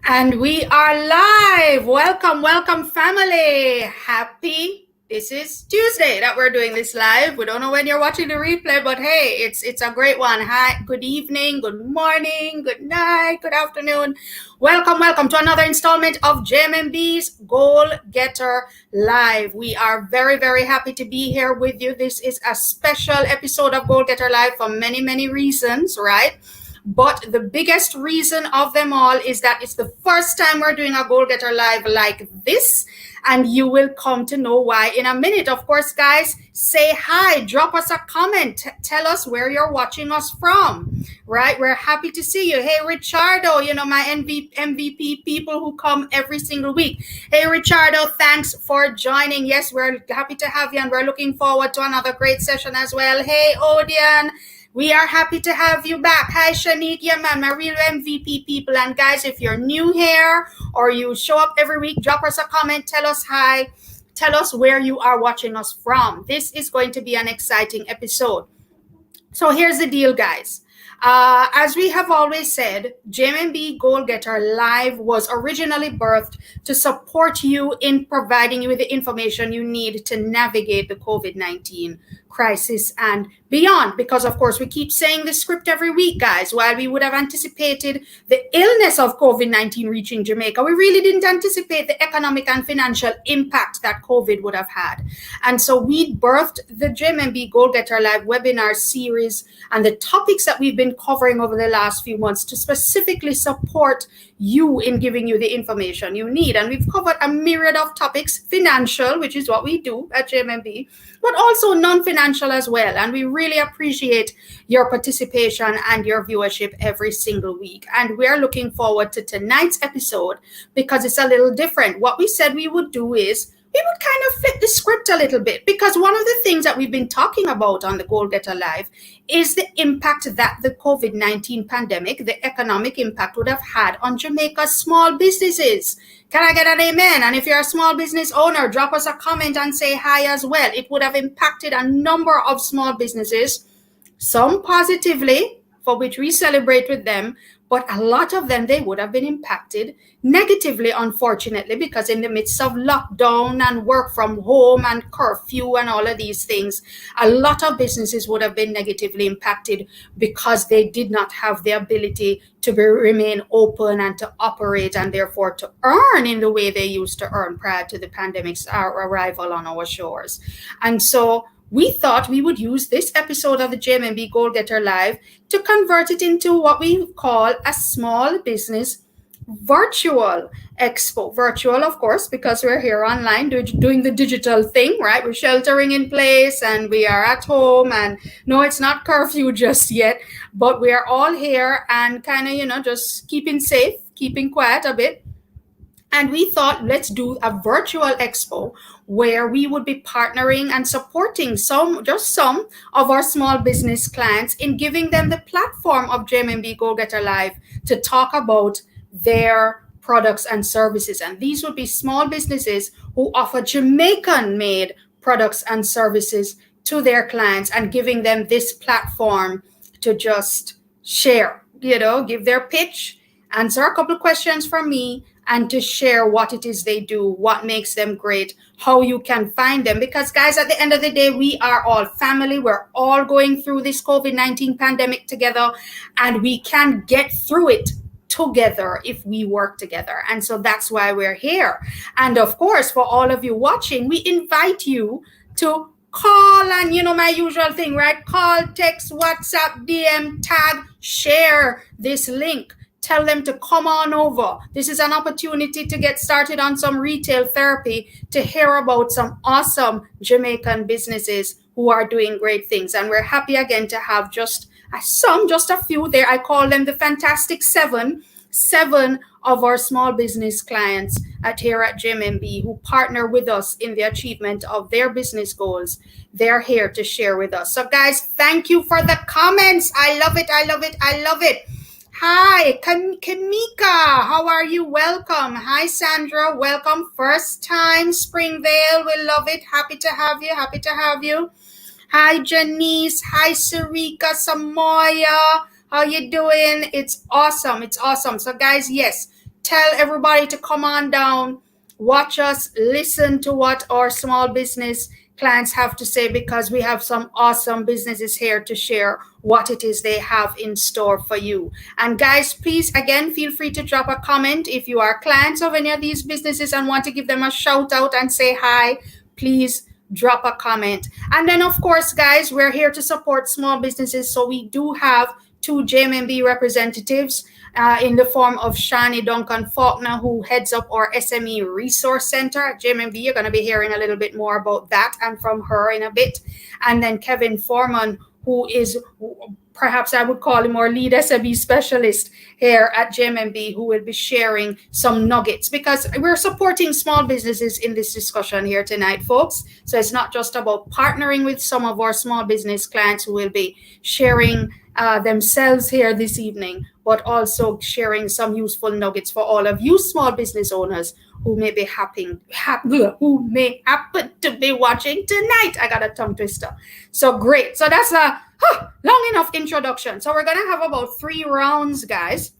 And we are live. Welcome, welcome, family. Happy. This is Tuesday that we're doing this live. We don't know when you're watching the replay, but hey, it's a great one. Hi, good evening, good morning, good night, good afternoon. Welcome, welcome to another installment of JMMB's Goal Getter Live. We are very, very happy to be here with you. This is a special episode of Goal Getter Live for many, many reasons, right? But the biggest reason of them all is that it's the first time we're doing a Goal Getter Live like this. And you will come to know why in a minute. Of course, guys, say hi, drop us a comment, tell us where you're watching us from, right? We're happy to see you. Hey, Richardo, my MVP people who come every single week. Hey, Richardo, thanks for joining. Yes, we're happy to have you, and we're looking forward to another great session as well. Hey, Odian. We are happy to have you back. Hi, Shanique. Yeah, man, my real MVP people. And guys, if you're new here or you show up every week, drop us a comment, tell us hi, tell us where you are watching us from. This is going to be an exciting episode. So here's the deal, guys. As we have always said, JMB Goal Getter Live was originally birthed to support you in providing you with the information you need to navigate the COVID-19 crisis and beyond. Because, of course, we keep saying the script every week, guys. While we would have anticipated the illness of COVID-19 reaching Jamaica, we really didn't anticipate the economic and financial impact that COVID would have had. And so we birthed the JMB Goal Getter Live webinar series and the topics that we've been covering over the last few months to specifically support you in giving you the information you need. And we've covered a myriad of topics, financial, which is what we do at JMB, but also non-financial as well. And we really appreciate your participation and your viewership every single week. And we're looking forward to tonight's episode because it's a little different. What we said we would do is we would kind of flip the script a little bit, because one of the things that we've been talking about on the Goal Getter Live is the impact that the COVID-19 pandemic, the economic impact, would have had on Jamaica's small businesses. Can I get an amen? And if you're a small business owner, drop us a comment and say hi as well. It would have impacted a number of small businesses, some positively, for which we celebrate with them, but a lot of them, they would have been impacted negatively, unfortunately, because in the midst of lockdown and work from home and curfew and all of these things, a lot of businesses would have been negatively impacted because they did not have the ability to remain open and to operate and therefore to earn in the way they used to earn prior to the pandemic's arrival on our shores. And so we thought we would use this episode of the JMB Goal Getter Live to convert it into what we call a small business virtual expo. Virtual, of course, because we're here online doing the digital thing, right? We're sheltering in place and we are at home, and no, it's not curfew just yet, but we are all here and kind of, just keeping safe, keeping quiet a bit. And we thought, let's do a virtual expo where we would be partnering and supporting some of our small business clients in giving them the platform of JMB Go Getter Live to talk about their products and services. And these would be small businesses who offer Jamaican-made products and services to their clients, and giving them this platform to just share, give their pitch, answer a couple of questions from me, and to share what it is they do, what makes them great, how you can find them. Because, guys, at the end of the day, we are all family. We're all going through this COVID-19 pandemic together, and we can get through it together if we work together. And so that's why we're here. And of course, for all of you watching, we invite you to call, and my usual thing, right? Call, text, WhatsApp, DM, tag, share this link. Tell them to come on over. This is an opportunity to get started on some retail therapy, to hear about some awesome Jamaican businesses who are doing great things. And we're happy again to have just a few there. I call them the Fantastic Seven of our small business clients here at JMB who partner with us in the achievement of their business goals. They're here to share with us. So, guys, thank you for the comments. I love it. I love it. I love it. Hi, Kamika, how are you? Welcome. Hi, Sandra, welcome. First time, Springvale, we love it. Happy to have you, happy to have you. Hi, Janice. Hi, Sarika, Samoya. How you doing? It's awesome, it's awesome. So, guys, yes, tell everybody to come on down, watch us, listen to what our small business clients have to say, because we have some awesome businesses here to share what it is they have in store for you. And guys, please, again, feel free to drop a comment if you are clients of any of these businesses and want to give them a shout out and say hi. Please drop a comment. And then, of course, guys, we're here to support small businesses, so we do have two JMB representatives in the form of Shani Duncan Faulkner, who heads up our SME Resource Center at JMB. You're going to be hearing a little bit more about that and from her in a bit. And then Kevin Foreman, who is, perhaps I would call him our lead SME specialist here at JMB, who will be sharing some nuggets, because we're supporting small businesses in this discussion here tonight, folks. So it's not just about partnering with some of our small business clients who will be sharing themselves here this evening, but also sharing some useful nuggets for all of you small business owners who may be happen to be watching tonight. I got a tongue twister. So great. So that's a long enough introduction. So we're going to have about 3 rounds, guys,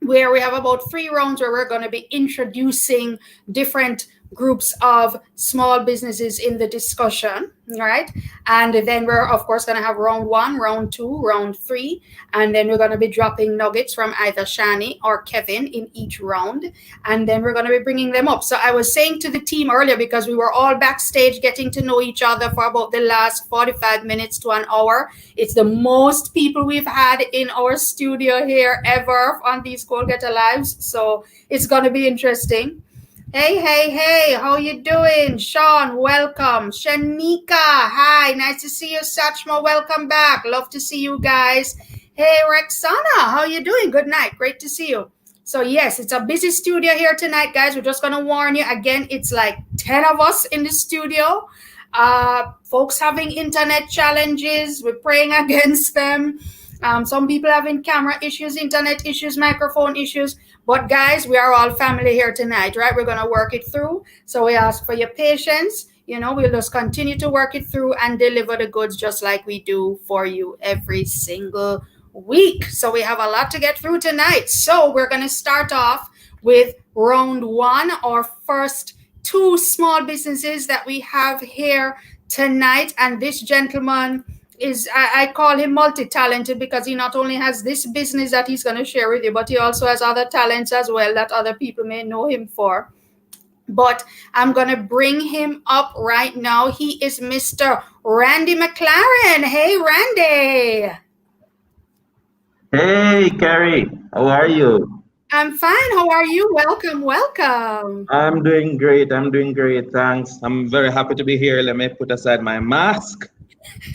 where we have about 3 rounds where we're going to be introducing different groups of small businesses in the discussion, right? And then we're, of course, going to have round 1, round 2, round 3, and then we're going to be dropping nuggets from either Shani or Kevin in each round, and then we're going to be bringing them up. So I was saying to the team earlier, because we were all backstage getting to know each other for about the last 45 minutes to an hour. It's the most people we've had in our studio here ever on these Goal-Getter Lives, so it's going to be interesting. Hey, how you doing? Sean, welcome. Shanika, hi, nice to see you. Satchma, welcome back. Love to see you guys. Hey, Rexana, how you doing? Good night, great to see you. So yes, it's a busy studio here tonight, guys. We're just gonna warn you, again, it's like 10 of us in the studio. Folks having internet challenges, we're praying against them. Some people having camera issues, internet issues, microphone issues. But guys, we are all family here tonight, right? We're going to work it through. So we ask for your patience. You know, we'll just continue to work it through and deliver the goods just like we do for you every single week. So we have a lot to get through tonight. So we're going to start off with round 1, our first 2 small businesses that we have here tonight. And this gentleman is, I call him multi-talented, because he not only has this business that he's going to share with you, but he also has other talents as well that other people may know him for. But I'm going to bring him up right now. He is Mr. Randy McLaren. Hey, Randy. Hey, Carrie. How are you? I'm fine. How are you? Welcome. I'm doing great. Thanks. I'm very happy to be here. Let me put aside my mask.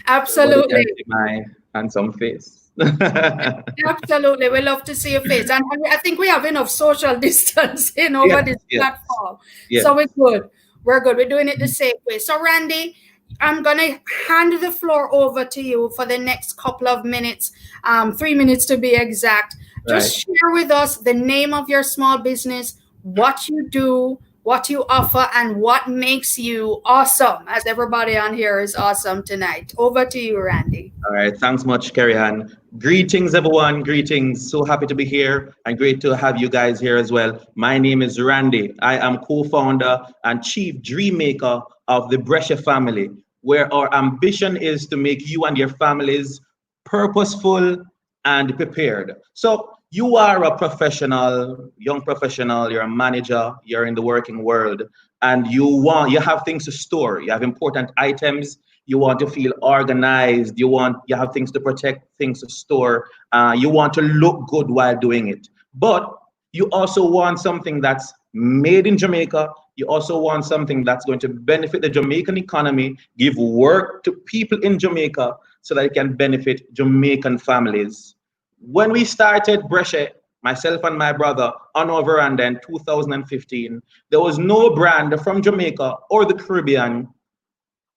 Absolutely. My handsome face. Absolutely. We love to see your face. And I think we have enough social distancing over this platform. Yes. So we're good. We're doing it the same way. So Randy, I'm going to hand the floor over to you for the next couple of minutes, 3 minutes to be exact. Just share with us the name of your small business, what you do, what you offer, and what makes you awesome, as everybody on here is awesome tonight. Over to you, Randy. All right. Thanks much, Carrie Ann. Greetings, everyone. Greetings. So happy to be here and great to have you guys here as well. My name is Randy. I am co-founder and chief dream maker of the Brescia family, where our ambition is to make you and your families purposeful and prepared. So you are a professional, young professional, you're a manager, you're in the working world, and you have things to store, you have important items, you want to feel organized, you have things to protect, things to store, you want to look good while doing it. But you also want something that's made in Jamaica. You also want something that's going to benefit the Jamaican economy, give work to people in Jamaica so that it can benefit Jamaican families. When we started Brescia, myself and my brother, on our veranda in 2015, there was no brand from Jamaica or the Caribbean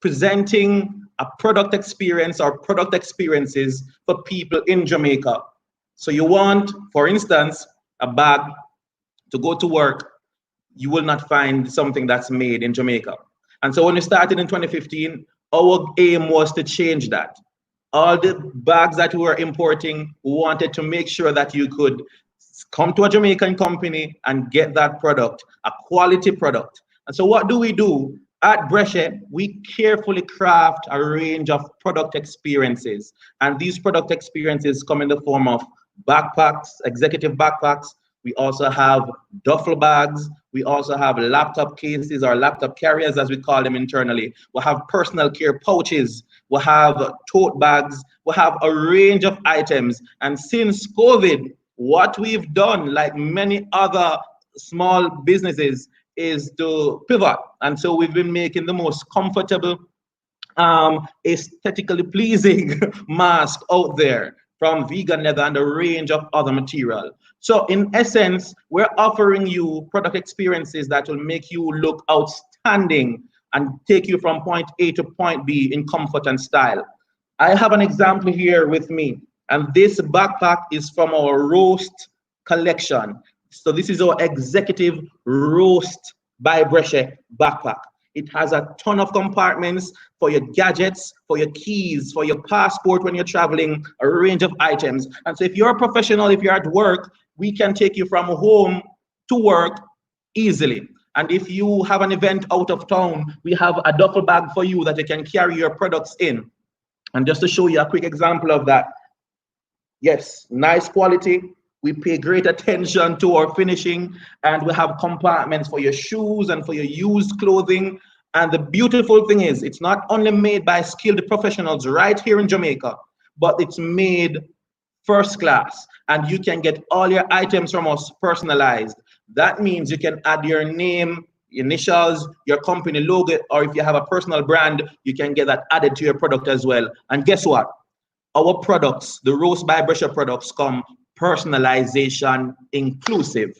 presenting a product experience or product experiences for people in Jamaica. So you want, for instance, a bag to go to work, you will not find something that's made in Jamaica. And so when we started in 2015, our aim was to change that. All the bags that we were importing, we wanted to make sure that you could come to a Jamaican company and get that product, a quality product. And so what do we do? At Brescia, we carefully craft a range of product experiences. And these product experiences come in the form of backpacks, executive backpacks. We also have duffel bags. We also have laptop cases or laptop carriers, as we call them internally. We have personal care pouches. We have tote bags. We have a range of items. And since COVID, what we've done, like many other small businesses, is to pivot. And so we've been making the most comfortable, aesthetically pleasing mask out there from vegan leather and a range of other material. So in essence, we're offering you product experiences that will make you look outstanding and take you from point A to point B in comfort and style. I have an example here with me, and this backpack is from our roast collection. So this is our executive roast by Brescia backpack. It has a ton of compartments for your gadgets, for your keys, for your passport when you're traveling, a range of items. And so if you're a professional, if you're at work, we can take you from home to work easily. And if you have an event out of town, we have a duffel bag for you that you can carry your products in. And just to show you a quick example of that, yes, nice quality. We pay great attention to our finishing, and we have compartments for your shoes and for your used clothing. And the beautiful thing is, it's not only made by skilled professionals right here in Jamaica, but it's made first class. And you can get all your items from us personalized. That means you can add your name, initials, your company logo, or if you have a personal brand, you can get that added to your product as well. And guess what? Our products, the Roast by Brescia products, come personalization inclusive.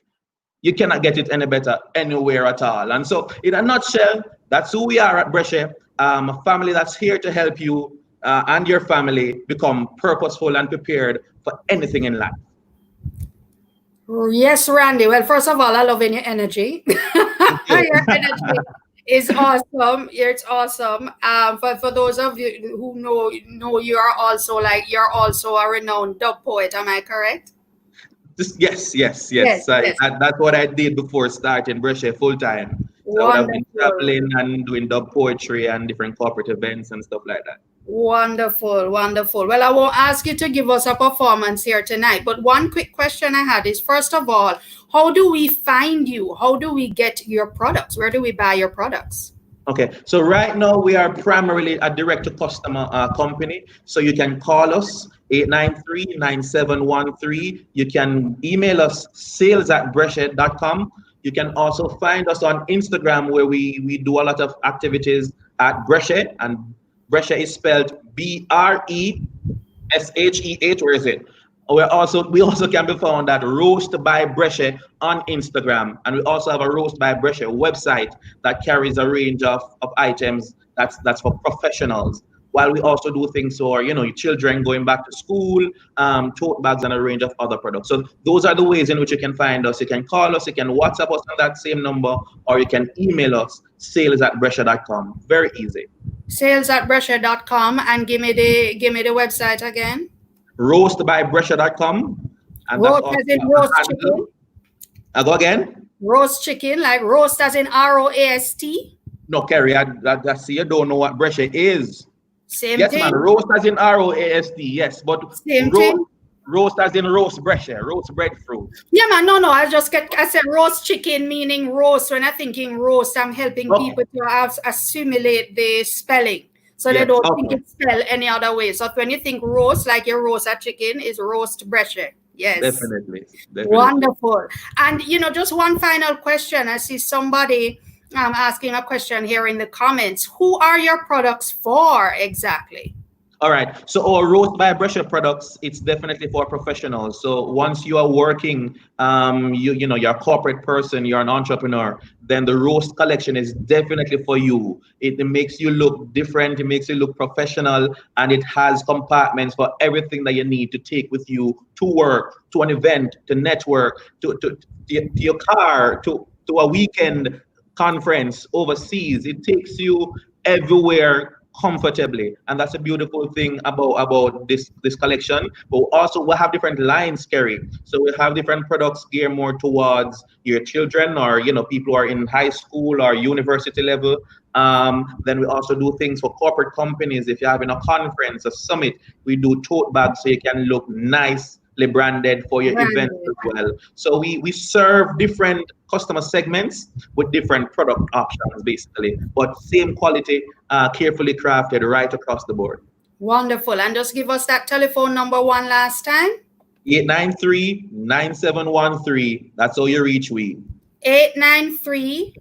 You cannot get it any better anywhere at all. And so in a nutshell, that's who we are at Brescia, a family that's here to help you and your family become purposeful and prepared for anything in life. Yes, Randy. Well, first of all, I love your energy. Your energy is awesome. It's awesome. For those of you who know you are also you're also a renowned dub poet. Am I correct? Yes. That's what I did before starting Brescia full time. So I would have been traveling and doing dub poetry and different corporate events and stuff like that. Wonderful. Well, I won't ask you to give us a performance here tonight, but one quick question I had is, first of all, how do we find you? How do we get your products? Where do we buy your products? Okay, so right now we are primarily a direct-to-customer company. So you can call us 893-9713. You can email us sales@brescia.com. You can also find us on Instagram, where we do a lot of activities at Brescia, and Brescia is spelled BRESHEH. Where is it? We also can be found at Roast by Brescia on Instagram, and we also have a Roast by Brescia website that carries a range of items that's for professionals. While we also do things for your children going back to school, tote bags, and a range of other products. So those are the ways in which you can find us. You can call us, you can WhatsApp us on that same number, or you can email us sales@brescia.com. Very easy. Sales@brescia.com, and give me the website again. Roastbybrescia.com. Roast as in roast chicken. Go again. Roast chicken, like roast as in ROAST. No, Kerry, I see you don't know what Brescia is. Same yes, thing. Man, roast as in ROAST, yes, but same thing. Roast as in roast Brescia, roast breadfruit. Yeah, man, no, I said roast chicken, meaning roast. When I'm thinking roast, I'm helping people to assimilate the spelling. So they don't think it's spelled any other way. So when you think roast, like your roast a chicken, is roast Brescia. Yes. Definitely. Wonderful. And, just one final question. I see somebody asking a question here in the comments. Who are your products for exactly? All right. So our Roast by Brescia products, it's definitely for professionals. So once you are working, you're a corporate person, you're an entrepreneur, then the Roast collection is definitely for you. It makes you look different, it makes you look professional, and it has compartments for everything that you need to take with you to work, to an event, to network, to your car, to a weekend conference overseas. It takes you everywhere comfortably, and that's a beautiful thing about this collection. But also we have different lines, Kerry. So we have different products geared more towards your children, or people who are in high school or university level. Then we also do things for corporate companies. If you're having a conference, a summit, we do tote bags so you can look nicely branded for your events Branded. as well. So we serve different customer segments with different product options, basically, but same quality, carefully crafted right across the board. Wonderful. And just give us that telephone number one last time. 893-9713. That's how you reach we. 893-1713.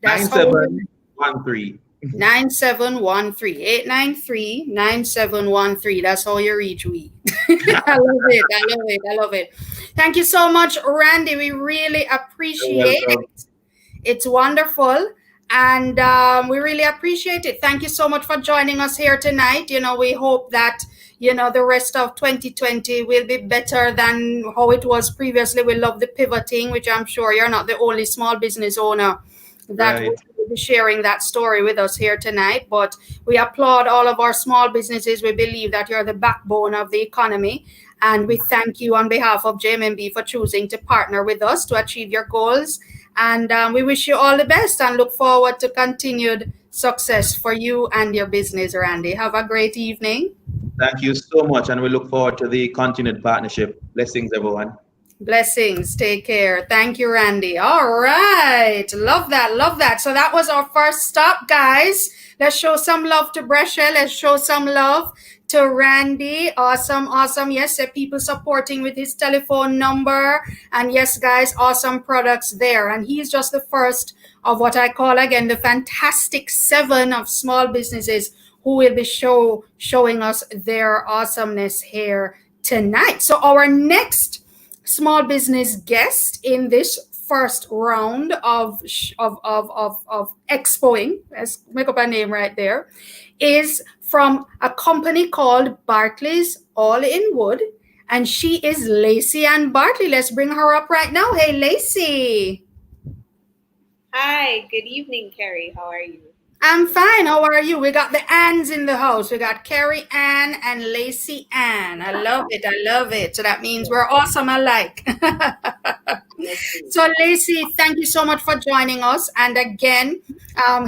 That's how you 9713. 9713. 893-9713. That's how you reach we. I love it. I love it. I love it. Thank you so much, Randy. We really You're appreciate welcome. it. It's wonderful. And we really appreciate it. Thank you so much for joining us here tonight. We hope that, the rest of 2020 will be better than how it was previously. We love the pivoting, which I'm sure you're not the only small business owner that Right. will be sharing that story with us here tonight. But we applaud all of our small businesses. We believe that you're the backbone of the economy. And we thank you on behalf of JMB for choosing to partner with us to achieve your goals. And we wish you all the best and look forward to continued success for you and your business, Randy. Have a great evening. Thank you so much, and we look forward to the continued partnership. Blessings, everyone. Blessings. Take care. Thank you, Randy. All right. Love that. Love that. So that was our first stop, guys. Let's show some love to Brescia. Let's show some love to Randy. Awesome. Awesome. Yes, people supporting with his telephone number. And yes, guys, awesome products there. And he's just the first of what I call, again, the fantastic 7 of small businesses who will be showing us their awesomeness here tonight. So our next small business guest in this first round of expoing, let's make up a name right there, is from a company called Barclays Wood, and she is Lacey Ann Bartley. Let's bring her up right now. Hey, Lacey. Hi, good evening, Carrie. How are you? I'm fine. How are you? We got the Anns in the house. We got Carrie Ann and Lacey Ann. I love it. I love it. So that means we're awesome alike. So Lacey, thank you so much for joining us. And again,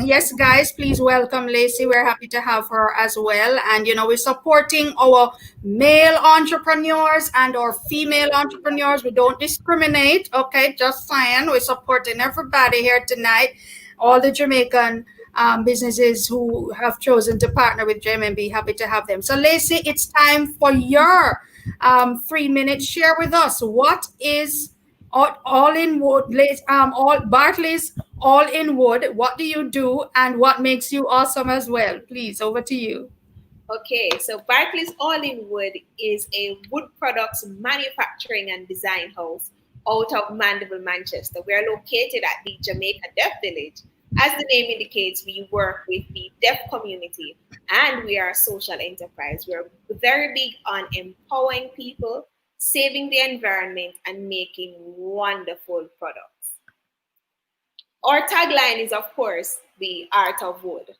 yes, guys, please welcome Lacey. We're happy to have her as well. And, we're supporting our male entrepreneurs and our female entrepreneurs. We don't discriminate. Okay, just saying. We're supporting everybody here tonight. All the Jamaican businesses who have chosen to partner with JMB, happy to have them. So Lacey, it's time for your 3-minute share with us. What is all in wood, Barclays all in wood? What do you do and what makes you awesome as well? Please, over to you. Okay, so Barclays All in Wood is a wood products manufacturing and design house out of Mandeville, Manchester. We are located at the Jamaica Deaf Village. As the name indicates, we work with the deaf community and we are a social enterprise. We're very big on empowering people, saving the environment, and making wonderful products. Our tagline is, of course, the art of wood.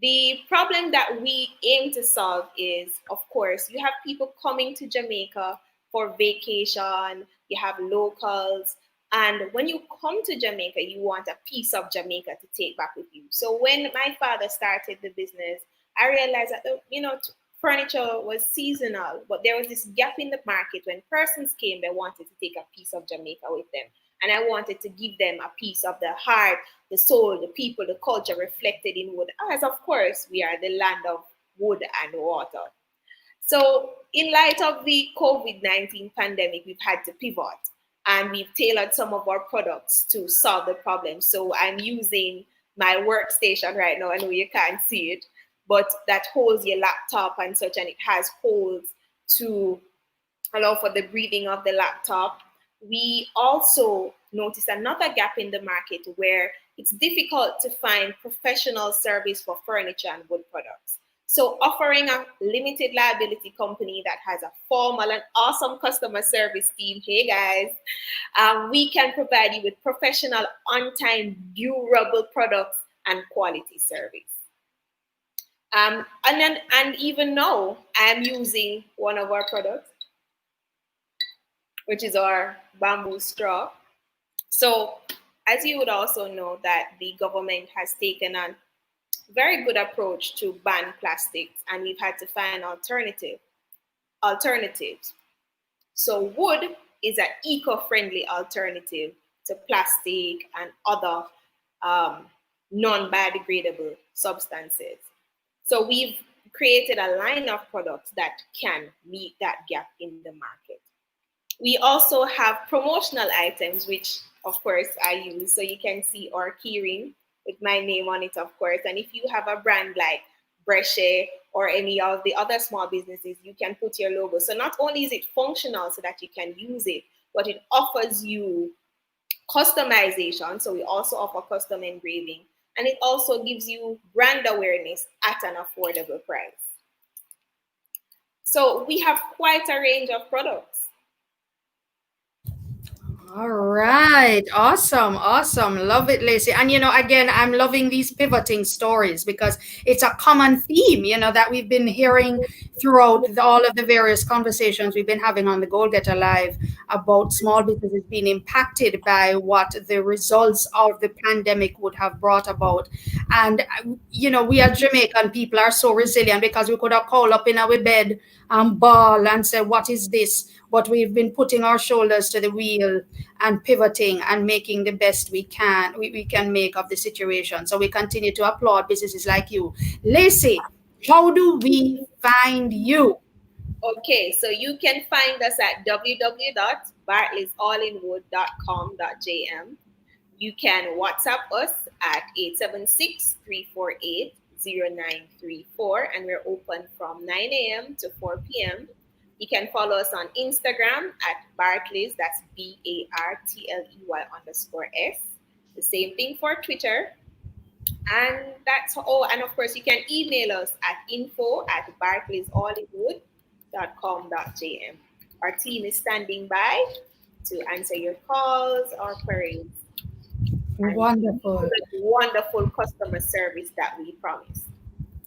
The problem that we aim to solve is, of course, you have people coming to Jamaica for vacation, you have locals, and when you come to Jamaica, you want a piece of Jamaica to take back with you. So when my father started the business, I realized that, furniture was seasonal, but there was this gap in the market. When persons came, they wanted to take a piece of Jamaica with them. And I wanted to give them a piece of the heart, the soul, the people, the culture reflected in wood, as of course we are the land of wood and water. So in light of the COVID-19 pandemic, we've had to pivot and we've tailored some of our products to solve the problem. So I'm using my workstation right now. I know you can't see it, but that holds your laptop and such, and it has holes to allow for the breathing of the laptop. We also noticed another gap in the market where it's difficult to find professional service for furniture and wood products. So offering a limited liability company that has a formal and awesome customer service team, hey guys, we can provide you with professional, on-time, durable products and quality service. And even now, I'm using one of our products, which is our bamboo straw. So, as you would also know, that the government has taken a very good approach to ban plastics, and we've had to find alternatives. So, wood is an eco-friendly alternative to plastic and other non-biodegradable substances. So we've created a line of products that can meet that gap in the market. We also have promotional items, which of course I use. So you can see our keyring with my name on it, of course. And if you have a brand like Brescia or any of the other small businesses, you can put your logo. So not only is it functional so that you can use it, but it offers you customization. So we also offer custom engraving, and it also gives you brand awareness at an affordable price. So we have quite a range of products. All right. Awesome. Awesome. Love it, Lacey. And, again, I'm loving these pivoting stories because it's a common theme, that we've been hearing throughout all of the various conversations we've been having on the Goal Getter Live about small businesses being impacted by what the results of the pandemic would have brought about. And, we as Jamaican people are so resilient because we could have called up in our bed and bawl and say, what is this? But we've been putting our shoulders to the wheel and pivoting and making the best we can make of the situation. So we continue to applaud businesses like you. Lacey, how do we find you? Okay, so you can find us at www.barclaysallinwood.com.jm. You can WhatsApp us at 876-348-0934, and we're open from 9 a.m. to 4 p.m. You can follow us on Instagram at Barclays, that's BARTLEY_S. The same thing for Twitter. And and of course, you can email us at info@barclaysallingwood.com.jm. Our team is standing by to answer your calls or queries. Wonderful. The wonderful customer service that we promise.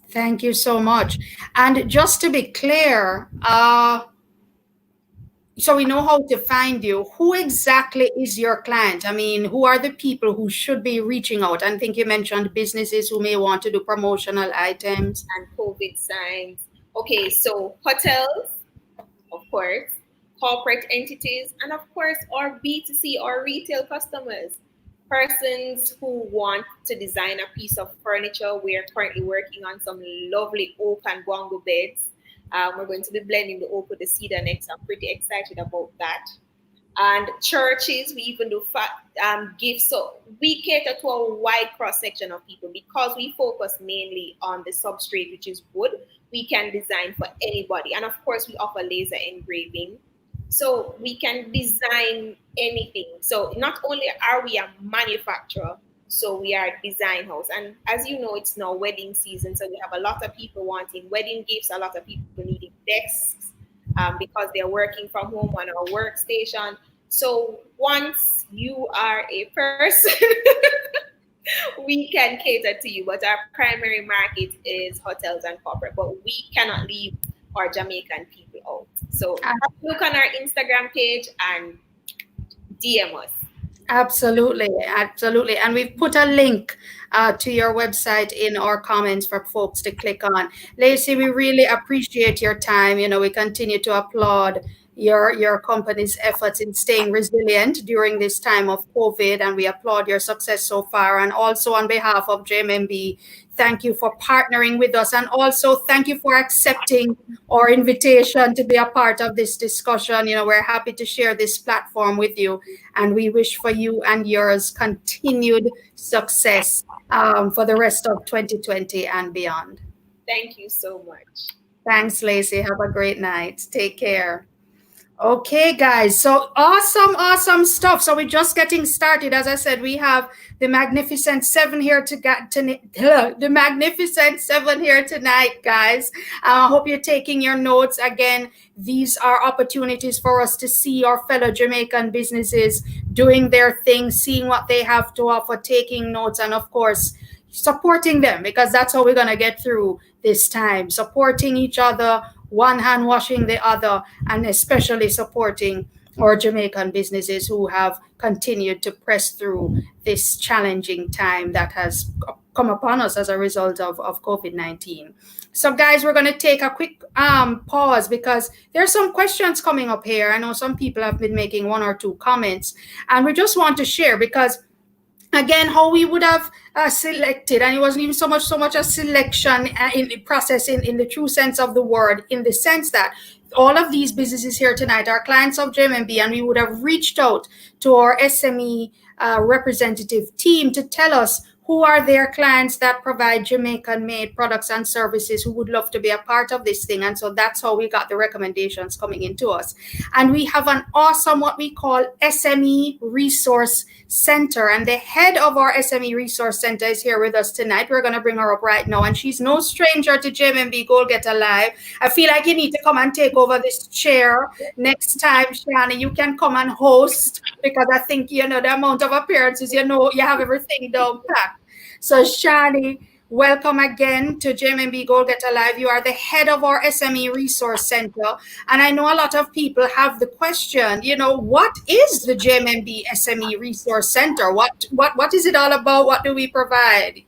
Thank you so much. And just to be clear, so we know how to find you. Who exactly is your client? I mean, who are the people who should be reaching out? I think you mentioned businesses who may want to do promotional items. And COVID signs. Okay, so hotels, of course, corporate entities, and of course, our B2C or retail customers. Persons who want to design a piece of furniture. We're currently working on some lovely oak and bongo beds. We're going to be blending the oak with the cedar next. I'm pretty excited about that. And churches, we even do gifts. So we cater to a wide cross section of people because we focus mainly on the substrate, which is wood. We can design for anybody. And of course, we offer laser engraving. So we can design anything. So not only are we a manufacturer, so we are a design house. And as you know, it's now wedding season. So we have a lot of people wanting wedding gifts, a lot of people needing desks because they're working from home on our workstation. So once you are a person, we can cater to you. But our primary market is hotels and corporate. But we cannot leave our Jamaican people out. So look on our Instagram page and DM us. Absolutely, absolutely. And we've put a link to your website in our comments for folks to click on. Lacey, we really appreciate your time. We continue to applaud your company's efforts in staying resilient during this time of COVID, and we applaud your success so far. And also on behalf of JMMB, thank you for partnering with us, and also thank you for accepting our invitation to be a part of this discussion. We're happy to share this platform with you, and we wish for you and yours continued success for the rest of 2020 and beyond. Thank you so much. Thanks, Lacey. Have a great night. Take care. Okay, guys. So awesome stuff. So we're just getting started. As I said, we have the Magnificent Seven here the Magnificent Seven here tonight, guys. I hope you're taking your notes. Again, these are opportunities for us to see our fellow Jamaican businesses doing their thing, seeing what they have to offer, taking notes, and of course, supporting them, because that's how we're going to get through this time, supporting each other, one hand washing the other, and especially supporting our Jamaican businesses who have continued to press through this challenging time that has come upon us as a result of COVID-19. So guys, we're going to take a quick pause because there's some questions coming up here. I know some people have been making one or two comments, and we just want to share, because again, how we would have selected, and it wasn't even so much a selection in the process in the true sense of the word, in the sense that all of these businesses here tonight are clients of JMB, and we would have reached out to our SME representative team to tell us who are their clients that provide Jamaican-made products and services who would love to be a part of this thing. And so that's how we got the recommendations coming into us. And we have an awesome, what we call SME Resource Center. And the head of our SME Resource Center is here with us tonight. We're going to bring her up right now. And she's no stranger to JMB Goal Getter Live. I feel like you need to come and take over this chair next time, Shani. You can come and host, because I think, the amount of appearances, you have everything down pat. So Shani, welcome again to JMB Goal Getter Live. You are the head of our SME Resource Center. And I know a lot of people have the question, what is the JMB SME Resource Center? What is it all about? What do we provide?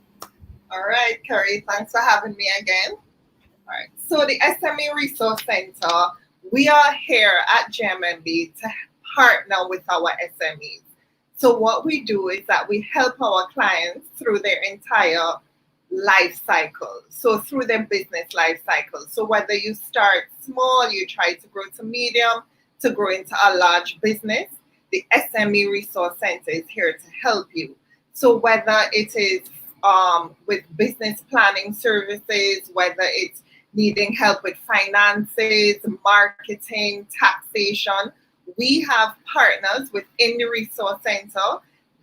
All right, Carrie, thanks for having me again. All right, so the SME Resource Center, we are here at JMB to partner with our SMEs. So what we do is that we help our clients through their entire life cycle. So through their business life cycle. So whether you start small, you try to grow to medium, to grow into a large business, the SME Resource Center is here to help you. So whether it is with business planning services, whether it's needing help with finances, marketing, taxation, we have partners within the Resource Center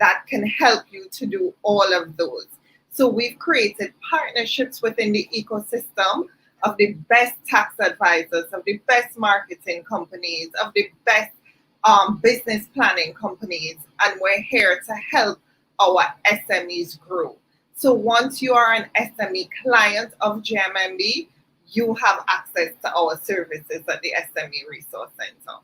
that can help you to do all of those. So we've created partnerships within the ecosystem of the best tax advisors, of the best marketing companies, of the best business planning companies, and we're here to help our SMEs grow. So once you are an SME client of JMB, you have access to our services at the SME Resource Center.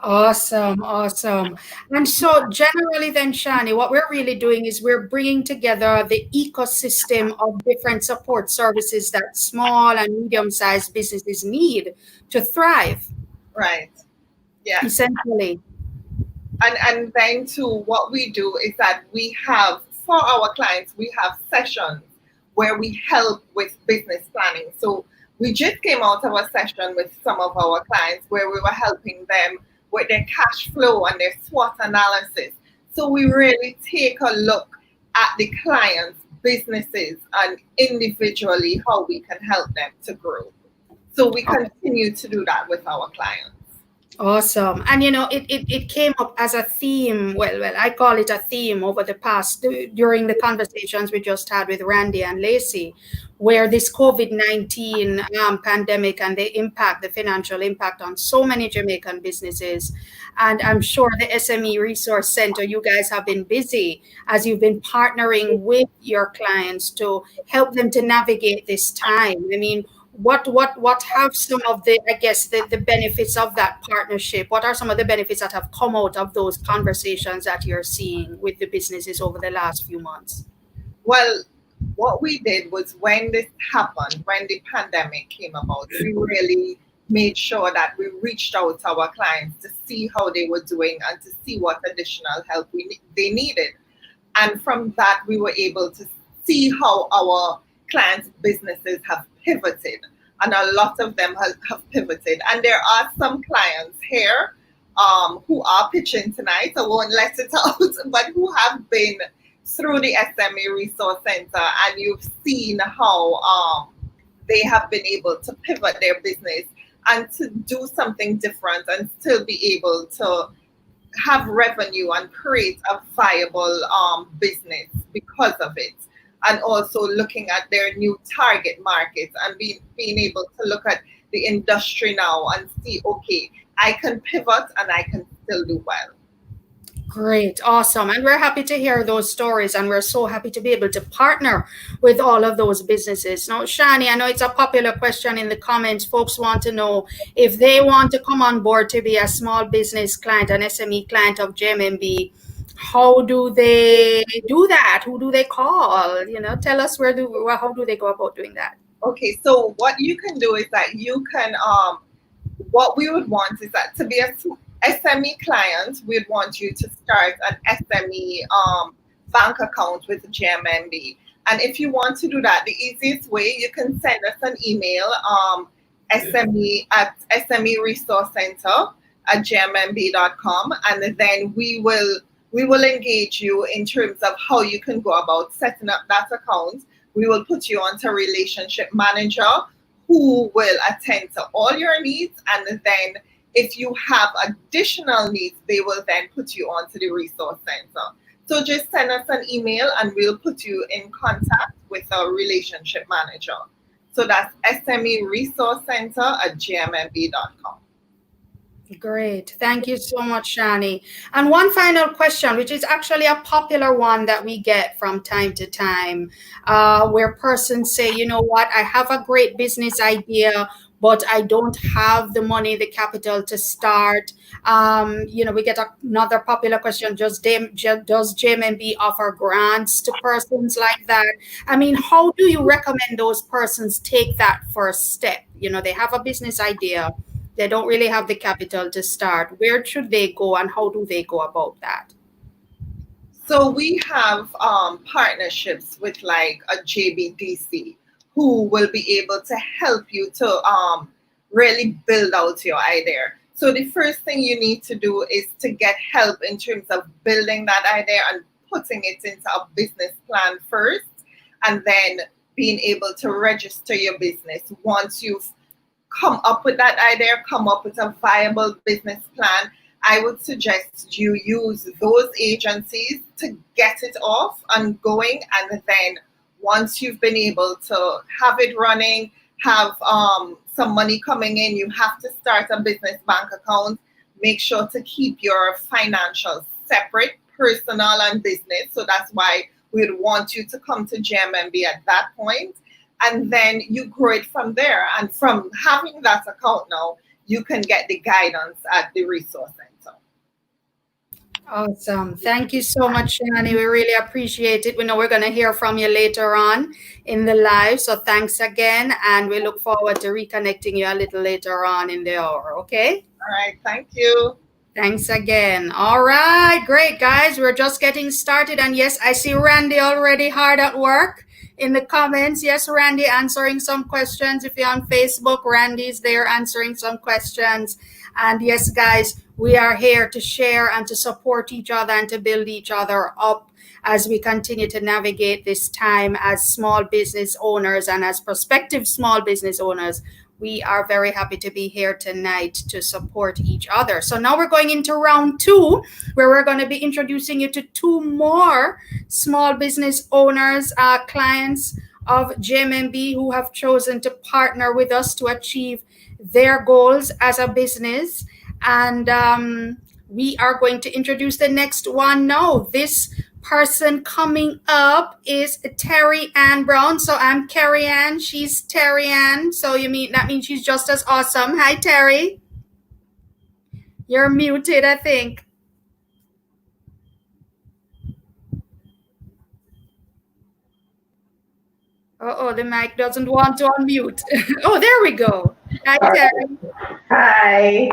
Awesome. And so generally then, Shani, what we're really doing is we're bringing together the ecosystem of different support services that small and medium-sized businesses need to thrive. Right. Yeah. Essentially. And then too, what we do is that we have, for our clients, we have sessions where we help with business planning. So we just came out of a session with some of our clients where we were helping them with their cash flow and their SWOT analysis. So we really take a look at the clients' businesses and individually how we can help them to grow. So we continue to do that with our clients. Awesome. And it came up as a theme. Well, I call it a theme over the past, during the conversations we just had with Randy and Lacey, where this COVID-19 pandemic and the financial impact on so many Jamaican businesses. And I'm sure the SME Resource Center, you guys have been busy as you've been partnering with your clients to help them to navigate this time. I mean, what have some of the, I guess, the benefits of that partnership? What are some of the benefits that have come out of those conversations that you're seeing with the businesses over the last few months? Well, what we did was when this happened, when the pandemic came about, we really made sure that we reached out to our clients to see how they were doing and to see what additional help they needed. And from that, we were able to see how our clients' businesses have pivoted, and a lot of them have pivoted. And there are some clients here who are pitching tonight, I won't let it out, but who have been through the SME Resource Center, and you've seen how they have been able to pivot their business and to do something different and still be able to have revenue and create a viable business because of it. And also looking at their new target markets and being able to look at the industry now and see, okay, I can pivot and I can still do well. Great, awesome. And we're happy to hear those stories, and we're so happy to be able to partner with all of those businesses. Now, Shani, I know it's a popular question in the comments. Folks want to know if they want to come on board to be a small business client, an SME client of JMMB, how do they do that? Who do they call? Tell us how do they go about doing that? Okay, so what you can do is that you can what we would want is that to be a SME client, we'd want you to start an SME bank account with GMMB. And if you want to do that, the easiest way, you can send us an email, SME at SME Resource Center at gmmb.com, and then we will engage you in terms of how you can go about setting up that account. We will put you onto a relationship manager who will attend to all your needs, and then if you have additional needs, they will then put you onto the resource center. So just send us an email and we'll put you in contact with a relationship manager. So that's SME Resource Center at gmmb.com. Great. Thank you so much, Shani. And one final question, which is actually a popular one that we get from time to time, where persons say, you know what, I have a great business idea, but I don't have the money, the capital to start. We get another popular question, does JMMB offer grants to persons like that? I mean, how do you recommend those persons take that first step? They have a business idea. They don't really have the capital to start. Where should they go and how do they go about that? So we have partnerships with like a JBDC who will be able to help you to really build out your idea. So the first thing you need to do is to get help in terms of building that idea and putting it into a business plan first, and then being able to register your business. Once you've come up with that idea, come up with a viable business plan, I would suggest you use those agencies to get it off and going. And then once you've been able to have it running, have some money coming in, you have to start a business bank account. Make sure to keep your financials separate, personal and business. So that's why we'd want you to come to GMMB at that point. And then you grow it from there. And from having that account now, you can get the guidance at the resource center. Awesome. Thank you so much, Shani. We really appreciate it. We know we're going to hear from you later on in the live. So thanks again. And we look forward to reconnecting you a little later on in the hour. Okay? All right. Thank you. Thanks again. All right. Great, guys. We're just getting started. And yes, I see Randy already hard at work in the comments. Yes, Randy answering some questions. If you're on Facebook, Randy's there answering some questions. And yes, guys, we are here to share and to support each other and to build each other up as we continue to navigate this time as small business owners and as prospective small business owners. We are very happy to be here tonight to support each other. So now we're going into round 2, where we're going to be introducing you to 2 more small business owners, clients of JMMB who have chosen to partner with us to achieve their goals as a business. And we are going to introduce the next one now. This person coming up is Terry Ann Brown. So I'm Carrie Ann, she's Terry Ann. So that means she's just as awesome. Hi, Terry. You're muted, I think. Uh-oh, the mic doesn't want to unmute. Oh, there we go. Hi, Terry. Hi.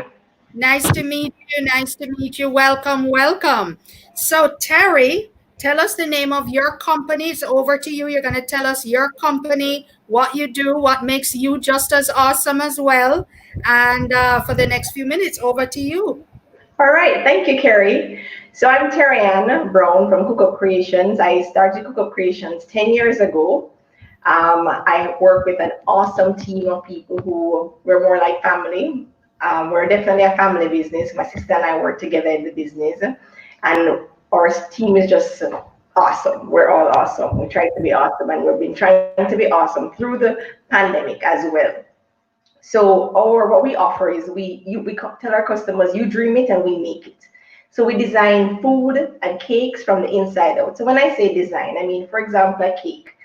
Nice to meet you. Nice to meet you. Welcome, welcome. So, Terry, tell us the name of your company. It's over to you. You're going to tell us your company, what you do, what makes you just as awesome as well. And for the next few minutes, over to you. All right. Thank you, Carrie. So I'm Terry Ann Brown from Coco Creations. I started Coco Creations 10 years ago. I work with an awesome team of people who we're more like family. We're definitely a family business. My sister and I work together in the business, and our team is just awesome. We're all awesome. We try to be awesome, and we've been trying to be awesome through the pandemic as well. So what we offer is we tell our customers, you dream it and we make it. So we design food and cakes from the inside out. So when I say design, I mean, for example, a cake.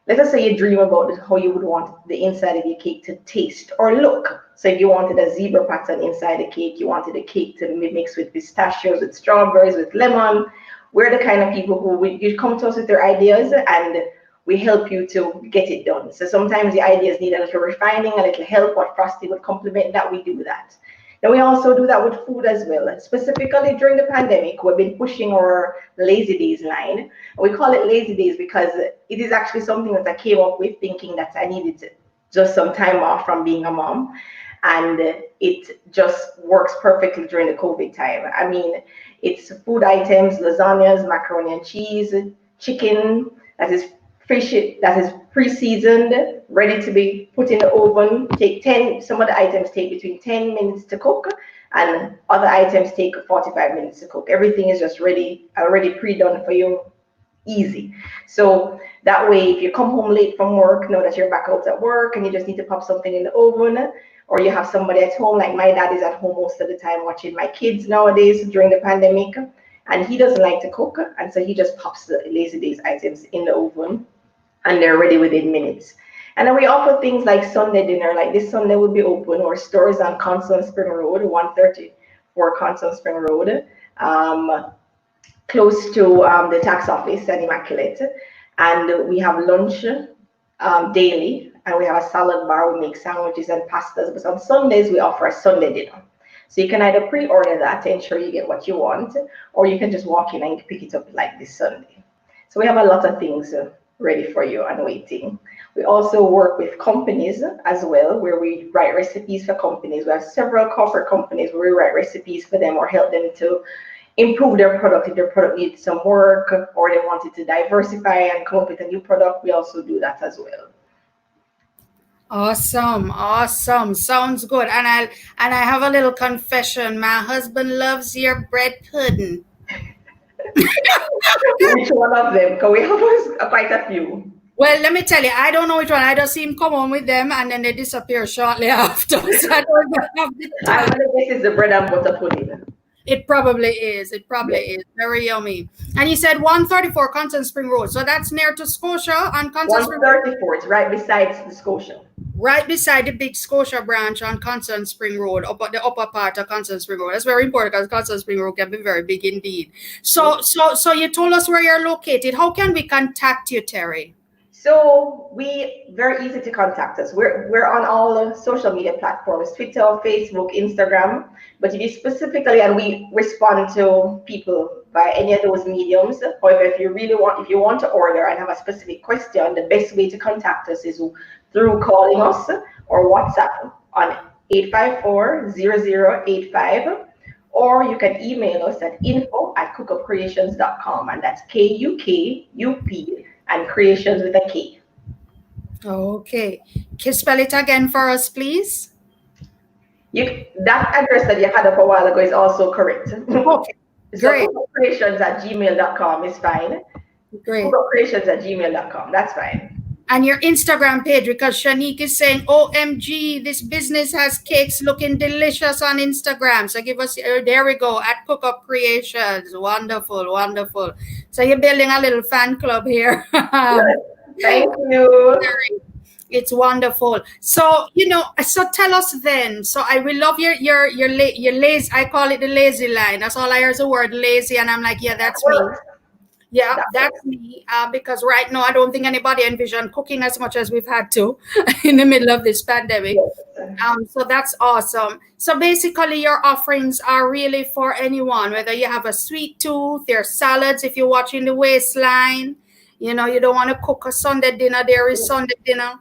Let us say you dream about how you would want the inside of your cake to taste or look. So if you wanted a zebra pattern inside the cake, you wanted the cake to be mixed with pistachios, with strawberries, with lemon. We're the kind of people who you come to us with your ideas and we help you to get it done. So sometimes the ideas need a little refining, a little help. What Frosty would complement that, we do that. Then we also do that with food as well. Specifically during the pandemic, we've been pushing our Lazy Days line. We call it Lazy Days because it is actually something that I came up with thinking that I needed just some time off from being a mom. And it just works perfectly during the COVID time. I mean, it's food items, lasagnas, macaroni and cheese, chicken that is pre-seasoned, ready to be put in the oven. Some of the items take between 10 minutes to cook, and other items take 45 minutes to cook. Everything is just already pre-done for you, easy. So that way, if you come home late from work, know that you're back out at work and you just need to pop something in the oven, or you have somebody at home, like my dad is at home most of the time watching my kids nowadays during the pandemic, and he doesn't like to cook, and so he just pops the Lazy Days items in the oven, and they're ready within minutes. And then we offer things like Sunday dinner, like this Sunday will be open, or stores on Constant Spring Road, 134 Constant Spring Road, close to the tax office at Immaculate. And we have lunch daily, and we have a salad bar. We make sandwiches and pastas, but on Sundays we offer a Sunday dinner. So you can either pre-order that to ensure you get what you want, or you can just walk in and pick it up like this Sunday. So we have a lot of things ready for you and waiting. We also work with companies as well, where we write recipes for companies. We have several corporate companies where we write recipes for them or help them to improve their product. If their product needs some work or they wanted to diversify and come up with a new product, we also do that as well. Awesome. Sounds good. And I have a little confession. My husband loves your bread pudding. Which one of them? Because we have quite a few. Well, let me tell you, I don't know which one. I just see him come on with them and then they disappear shortly after. So I don't have the time. I wonder if this is the bread and butter pudding. It probably is. Is. Very yummy. And you said 134 Constant Spring Road. So that's near to Scotia on Constant Spring Road. 134. It's right beside the Scotia. Right beside the big Scotia branch on Constant Spring Road, up at the upper part of Constant Spring Road. That's very important because Constant Spring Road can be very big indeed. So you told us where you're located. How can we contact you, Terry? So very easy to contact us. We're on all social media platforms, Twitter, Facebook, Instagram. But if you specifically, and we respond to people by any of those mediums. However, if you want to order and have a specific question, the best way to contact us is through calling us or WhatsApp on 854-0085, or you can email us at info@cococreations.com, and that's KUKUP and creations with a K. Okay. Can you spell it again for us, please? That address that you had up a while ago is also correct. Okay. Great. So creations@gmail.com is fine. Great. creations@gmail.com. That's fine. And your Instagram page, because Shanique is saying, OMG, this business has cakes looking delicious on Instagram. So give us, there we go, at Coco Creations. Wonderful. So you're building a little fan club here. Thank you. It's wonderful. So, so tell us then. So I will love your lazy, I call it the lazy line. That's all I hear is the word lazy. And I'm like, yeah, that's me. Yeah, that's me. Because right now, I don't think anybody envisioned cooking as much as we've had to in the middle of this pandemic. So that's awesome. So basically, your offerings are really for anyone, whether you have a sweet tooth, there's salads if you're watching the waistline. You don't want to cook a Sunday dinner, there is Sunday dinner.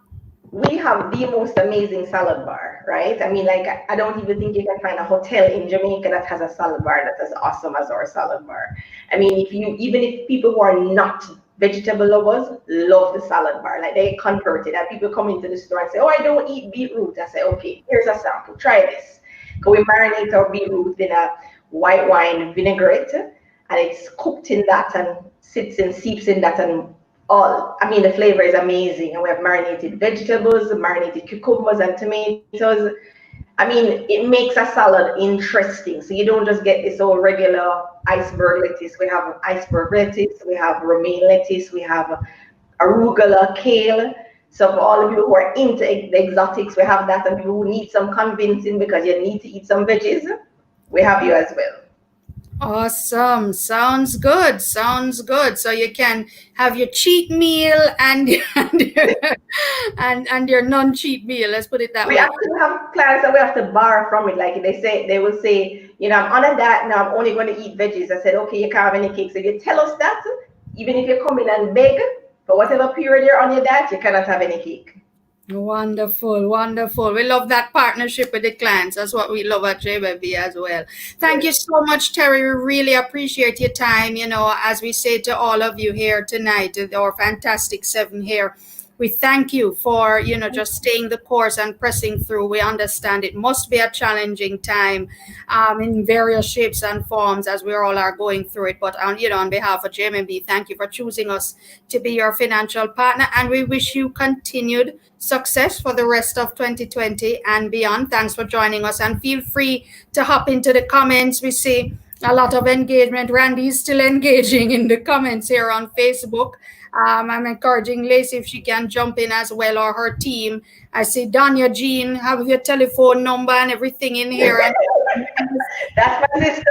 We have the most amazing salad bar, right? I mean, I don't even think you can find a hotel in Jamaica that has a salad bar that's as awesome as our salad bar. I mean, even if people who are not vegetable lovers love the salad bar, like they convert it, and people come into the store and say, oh, I don't eat beetroot. I say, okay, here's a sample, try this. So we marinate our beetroot in a white wine vinaigrette, and it's cooked in that and seeps in that, and the flavor is amazing. And we have marinated vegetables, marinated cucumbers and tomatoes. I mean, it makes a salad interesting. So you don't just get this old regular iceberg lettuce. We have iceberg lettuce, we have romaine lettuce, we have arugula, kale. So for all of you who are into the exotics, we have that. And people who need some convincing because you need to eat some veggies, we have you as well. Awesome. Sounds good. Sounds good. So you can have your cheat meal and and your non-cheat meal. Let's put it that We way. actually have clients that we have to borrow from it. Like they will say, you know, I'm on a diet now, I'm only going to eat veggies. I said, okay, you can't have any cakes. So you tell us that, even if you come in and beg, for whatever period you're on your diet, you cannot have any cake. Wonderful, wonderful. We love that partnership with the clients. That's what we love at JBB as well. Thank you so much, Terry. We really appreciate your time. You know, as we say to all of you here tonight, our fantastic 7 here, we thank you for, you know, just staying the course and pressing through. We understand it must be a challenging time in various shapes and forms as we all are going through it. But, you know, on behalf of JMB, thank you for choosing us to be your financial partner. And we wish you continued success for the rest of 2020 and beyond. Thanks for joining us. And feel free to hop into the comments. We see a lot of engagement. Randy is still engaging in the comments here on Facebook. I'm encouraging Lacey if she can jump in as well, or her team. I see Danya Jean have your telephone number and everything in here. That's my sister.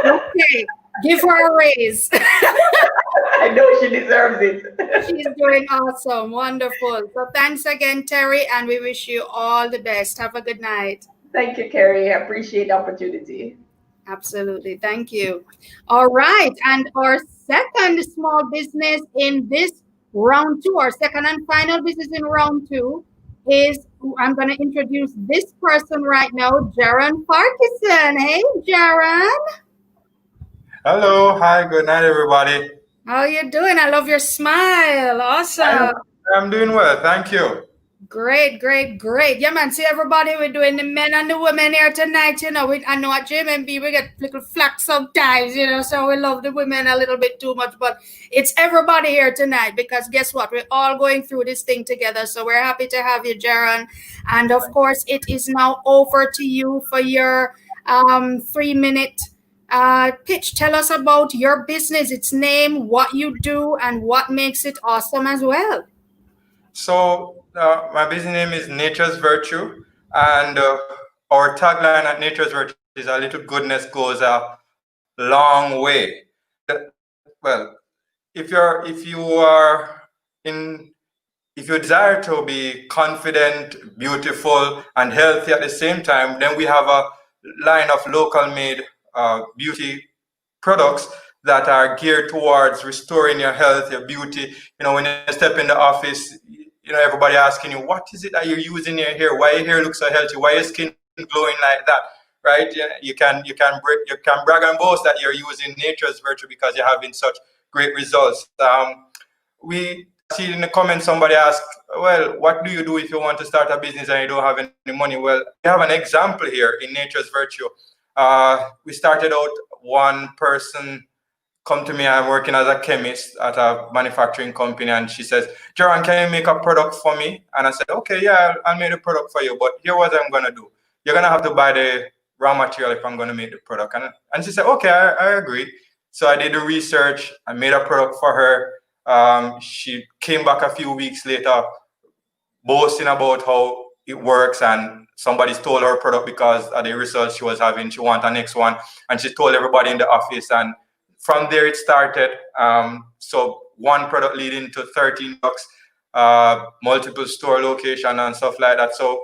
Okay, give her a raise. I know she deserves it. She's doing awesome. Wonderful. So thanks again, Terry, and we wish you all the best. Have a good night. Thank you, Carrie. I appreciate the opportunity. Absolutely. Thank you. All right. And our second small business in this round 2, our second and final business in round 2 is, I'm going to introduce this person right now, Jaron Parkinson. Hey, Jaron. Hello. Hi. Good night, everybody. How you doing? I love your smile. Awesome. I'm doing well. Thank you. Great, great, great. Yeah, man. See, everybody, we're doing the men and the women here tonight. You know, I know at JMB we get little flack sometimes, you know, so we love the women a little bit too much. But it's everybody here tonight because guess what? We're all going through this thing together. So we're happy to have you, Jaron. And of course, it is now over to you for your 3-minute pitch. Tell us about your business, its name, what you do, and what makes it awesome as well. So my business name is Nature's Virtue, and our tagline at Nature's Virtue is "A little goodness goes a long way." Well, if you desire to be confident, beautiful, and healthy at the same time, then we have a line of local-made beauty products that are geared towards restoring your health, your beauty. You know, when you step in the office, you know, everybody asking you, what is it that you're using in your hair? Why your hair looks so healthy? Why your skin glowing like that? Right? You can brag and boast that you're using Nature's Virtue because you're having such great results. We see in the comments somebody asked, well, what do you do if you want to start a business and you don't have any money? Well, we have an example here in Nature's Virtue. We started out, one person come to me. I'm working as a chemist at a manufacturing company, and she says, Jaron, can you make a product for me? And I said, okay, yeah, I'll make the product for you, but here what I'm going to do. You're going to have to buy the raw material if I'm going to make the product. And she said, okay, I agree. So I did the research. I made a product for her. She came back a few weeks later boasting about how it works, and somebody stole her product because of the results she was having. She wanted a next one, and she told everybody in the office, and from there it started. So one product leading to 13 products, multiple store location and stuff like that. So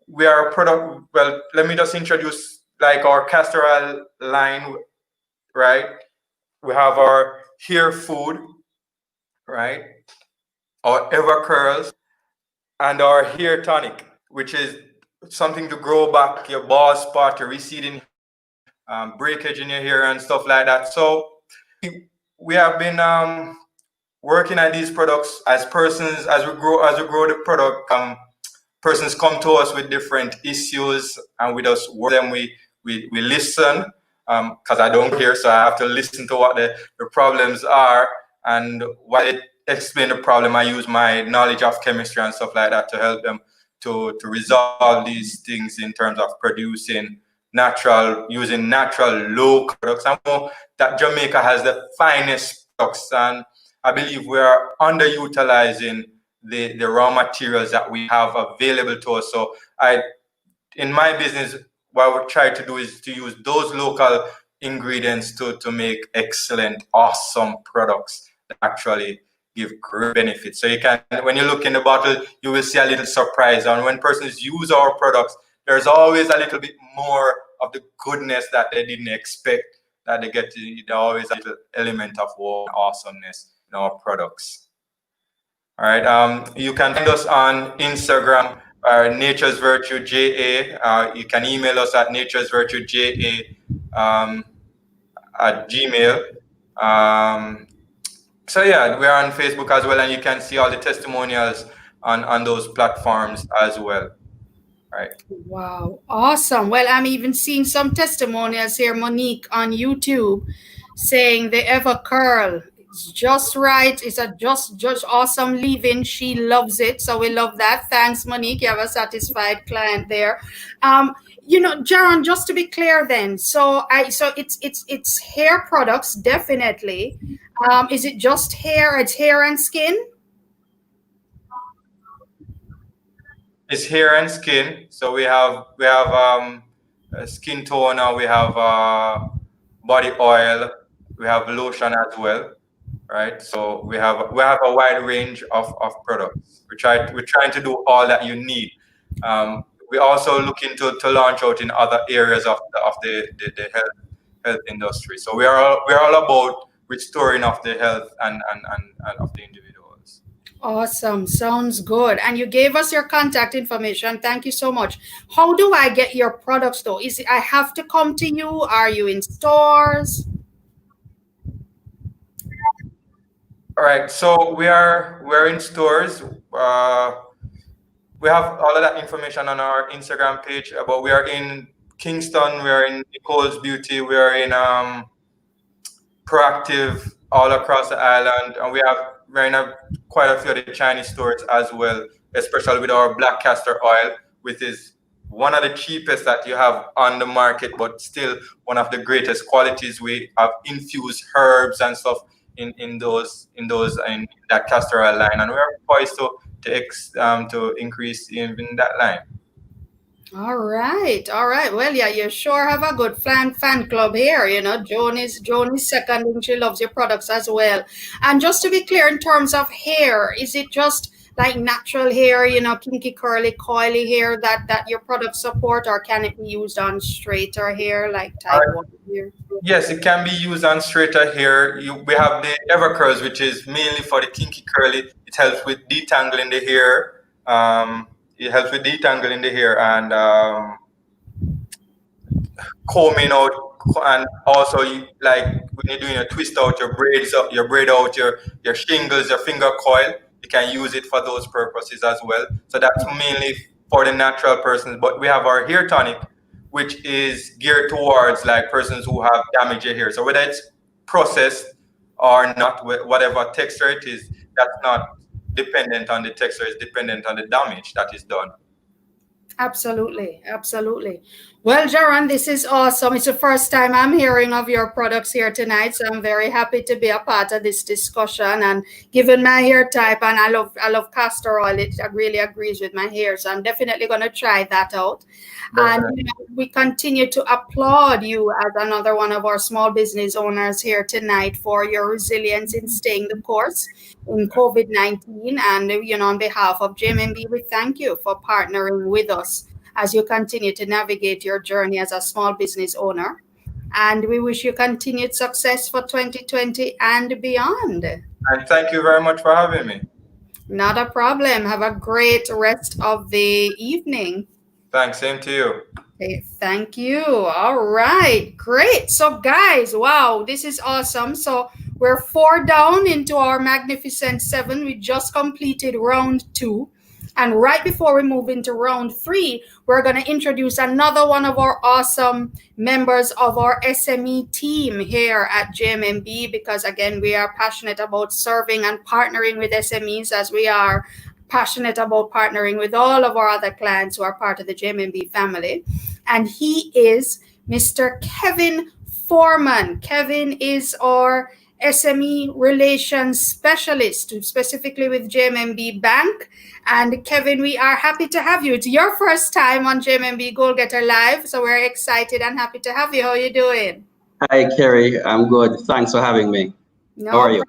we are a product. Well, let me just introduce like our castor oil line, right? We have our hair food, right? Our Ever Curls, and our hair tonic, which is something to grow back your bald spot, your receding breakage in your hair and stuff like that. So we have been working at these products as persons, as we grow the product. Persons come to us with different issues, and we just work them. We listen, because I don't hear, so I have to listen to what the problems are, and while it explain the problem, I use my knowledge of chemistry and stuff like that to help them to resolve these things in terms of producing using natural low products. I know that Jamaica has the finest products, and I believe we are underutilizing the raw materials that we have available to us. So in my business, what I would try to do is to use those local ingredients to make excellent, awesome products that actually give great benefits. So you can, when you look in the bottle, you will see a little surprise. And when persons use our products, there's always a little bit more of the goodness that they didn't expect that they get. There's always a little element of awesomeness in our products. All right. You can find us on Instagram, Nature's Virtue JA. You can email us at Nature's Virtue JA at Gmail. So yeah, we're on Facebook as well, and you can see all the testimonials on those platforms as well. Right. Wow, awesome. Well, I'm even seeing some testimonials here, Monique, on YouTube saying the Ever Curl. It's just right. It's a just awesome leave-in. She loves it. So we love that. Thanks, Monique. You have a satisfied client there. You know, Jaron, just to be clear then, so it's hair products, definitely. Is it just hair? It's hair and skin? It's hair and skin. So we have a skin toner, we have body oil, we have lotion as well, right? So we have a wide range of products. We're trying to do all that you need. We're also looking to launch out in other areas of the health industry. So we're all about restoring of the health and of the individuals. Awesome. Sounds good. And you gave us your contact information. Thank you so much. How do I get your products though? Is it I have to come to you? Are you in stores? All right. So we're in stores. We have all of that information on our Instagram page, but we are in Kingston, we are in Nicole's Beauty, we are in Proactive all across the island, and we're in quite a few of the Chinese stores as well, especially with our black castor oil, which is one of the cheapest that you have on the market, but still one of the greatest qualities. We have infused herbs and stuff in that castor oil line, and we're poised to increase even that line. All right. Well, yeah, you sure have a good fan club here. You know, Joan is seconding. She loves your products as well. And just to be clear, in terms of hair, is it just like natural hair, you know, kinky, curly, coily hair that your products support, or can it be used on straighter hair, like type 1 hair? Yes, it can be used on straighter hair. We have the Evercurls, which is mainly for the kinky, curly. It helps with detangling the hair. And combing out, and also like when you're doing a twist out your braids up, your braid out your shingles, your finger coil, you can use it for those purposes as well. So that's mainly for the natural persons. But we have our hair tonic, which is geared towards like persons who have damaged hair. So whether it's processed or not, whatever texture it is, that's not dependent on the texture, it's dependent on the damage that is done. Absolutely. Well, Jaron, this is awesome. It's the first time I'm hearing of your products here tonight, so I'm very happy to be a part of this discussion. And given my hair type, and I love castor oil, it really agrees with my hair, so I'm definitely going to try that out. And you know, we continue to applaud you as another one of our small business owners here tonight for your resilience in staying the course in COVID-19. And you know, on behalf of JMB, we thank you for partnering with us as you continue to navigate your journey as a small business owner. And we wish you continued success for 2020 and beyond. And thank you very much for having me. Not a problem. Have a great rest of the evening. Thanks, same to you. Okay, thank you. All right, great. So guys, wow, this is awesome. So we're 4 down into our magnificent 7. We just completed round 2. And right before we move into round 3, we're going to introduce another one of our awesome members of our SME team here at JMMB, because again, we are passionate about serving and partnering with SMEs, as we are passionate about partnering with all of our other clients who are part of the JMB family. And he is Mr. Kevin Foreman. Kevin is our SME relations specialist, specifically with JMB Bank. And Kevin, we are happy to have you. It's your first time on JMB Goal Getter Live, so we're excited and happy to have you. How are you doing? Hi, Kerry. I'm good. Thanks for having me. How are you?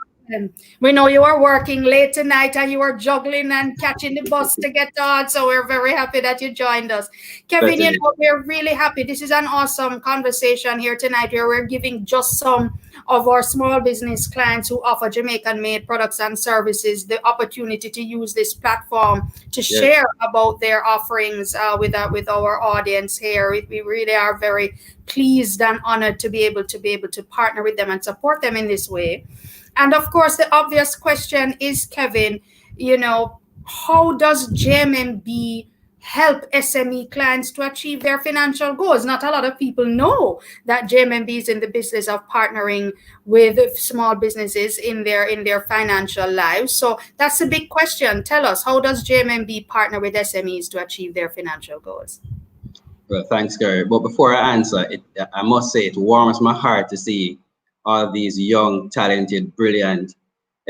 We know you are working late tonight and you are juggling and catching the bus to get on. So we're very happy that you joined us. Kevin, you know, we're really happy. This is an awesome conversation here tonight where we're giving just some of our small business clients who offer Jamaican-made products and services the opportunity to use this platform to share about their offerings with our audience here. We really are very pleased and honored to be able to partner with them and support them in this way. And of course, the obvious question is, Kevin, you know, how does JMB help SME clients to achieve their financial goals? Not a lot of people know that JMB is in the business of partnering with small businesses in their financial lives. So that's a big question. Tell us, how does JMB partner with SMEs to achieve their financial goals? Well, thanks, Gary. But before I answer, I must say it warms my heart to see all these young, talented, brilliant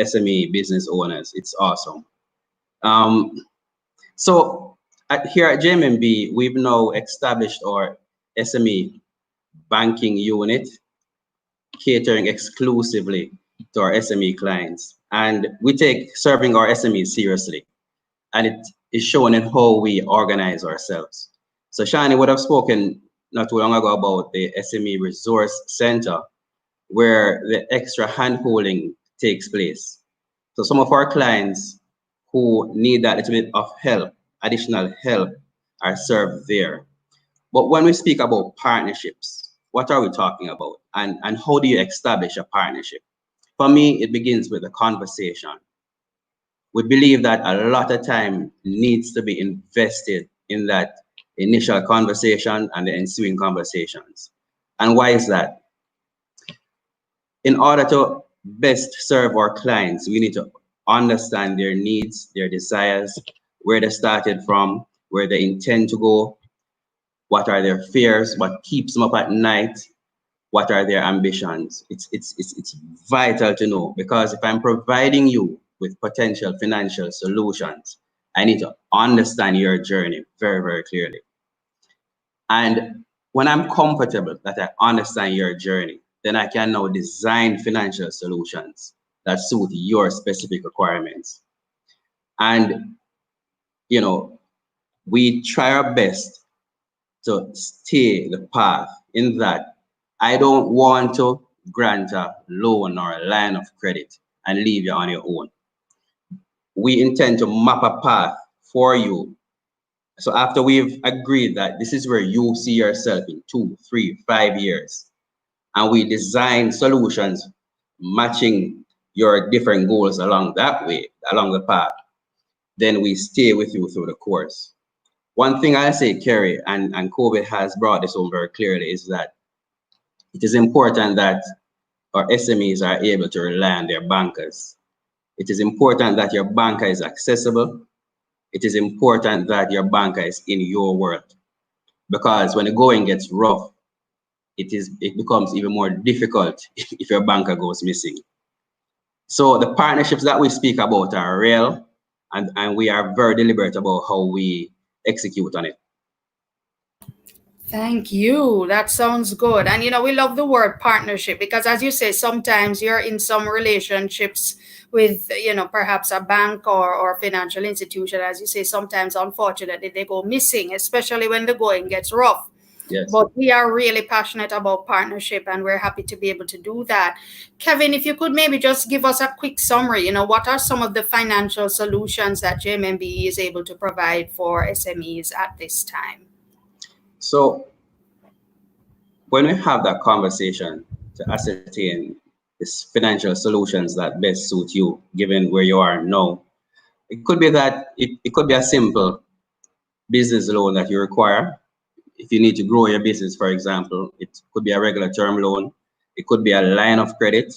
SME business owners. It's awesome. So here at JMB, we've now established our SME banking unit, catering exclusively to our SME clients. And we take serving our SMEs seriously. And it is shown in how we organize ourselves. So Shani would have spoken not too long ago about the SME Resource Center, where the extra hand-holding takes place. So some of our clients who need that little bit of help, additional help, are served there. But when we speak about partnerships, what are we talking about? And how do you establish a partnership? For me, it begins with a conversation. We believe that a lot of time needs to be invested in that initial conversation and the ensuing conversations. And why is that? In order to best serve our clients, we need to understand their needs, their desires, where they started from, where they intend to go, what are their fears, what keeps them up at night, what are their ambitions. It's vital to know, because if I'm providing you with potential financial solutions, I need to understand your journey very, very clearly. And when I'm comfortable that I understand your journey, then I can now design financial solutions that suit your specific requirements. And, you know, we try our best to stay the path in that I don't want to grant a loan or a line of credit and leave you on your own. We intend to map a path for you. So after we've agreed that this is where you see yourself in 2, 3, 5 years, and we design solutions matching your different goals along that way, along the path, then we stay with you through the course. One thing I say, Kerry, and COVID has brought this home very clearly, is that it is important that our SMEs are able to rely on their bankers. It is important that your banker is accessible. It is important that your banker is in your world, because when the going gets rough, it becomes even more difficult if your banker goes missing. So the partnerships that we speak about are real, and we are very deliberate about how we execute on it. Thank you. That sounds good. And, you know, we love the word partnership, because as you say, sometimes you're in some relationships with, you know, perhaps a bank or financial institution. As you say, sometimes, unfortunately, they go missing, especially when the going gets rough. Yes. But we are really passionate about partnership, and we're happy to be able to do that. Kevin, if you could maybe just give us a quick summary, you know, what are some of the financial solutions that JMB is able to provide for SMEs at this time? So when we have that conversation to ascertain these financial solutions that best suit you, given where you are now, it could be that it could be a simple business loan that you require. If you need to grow your business, for example, it could be a regular term loan. It could be a line of credit.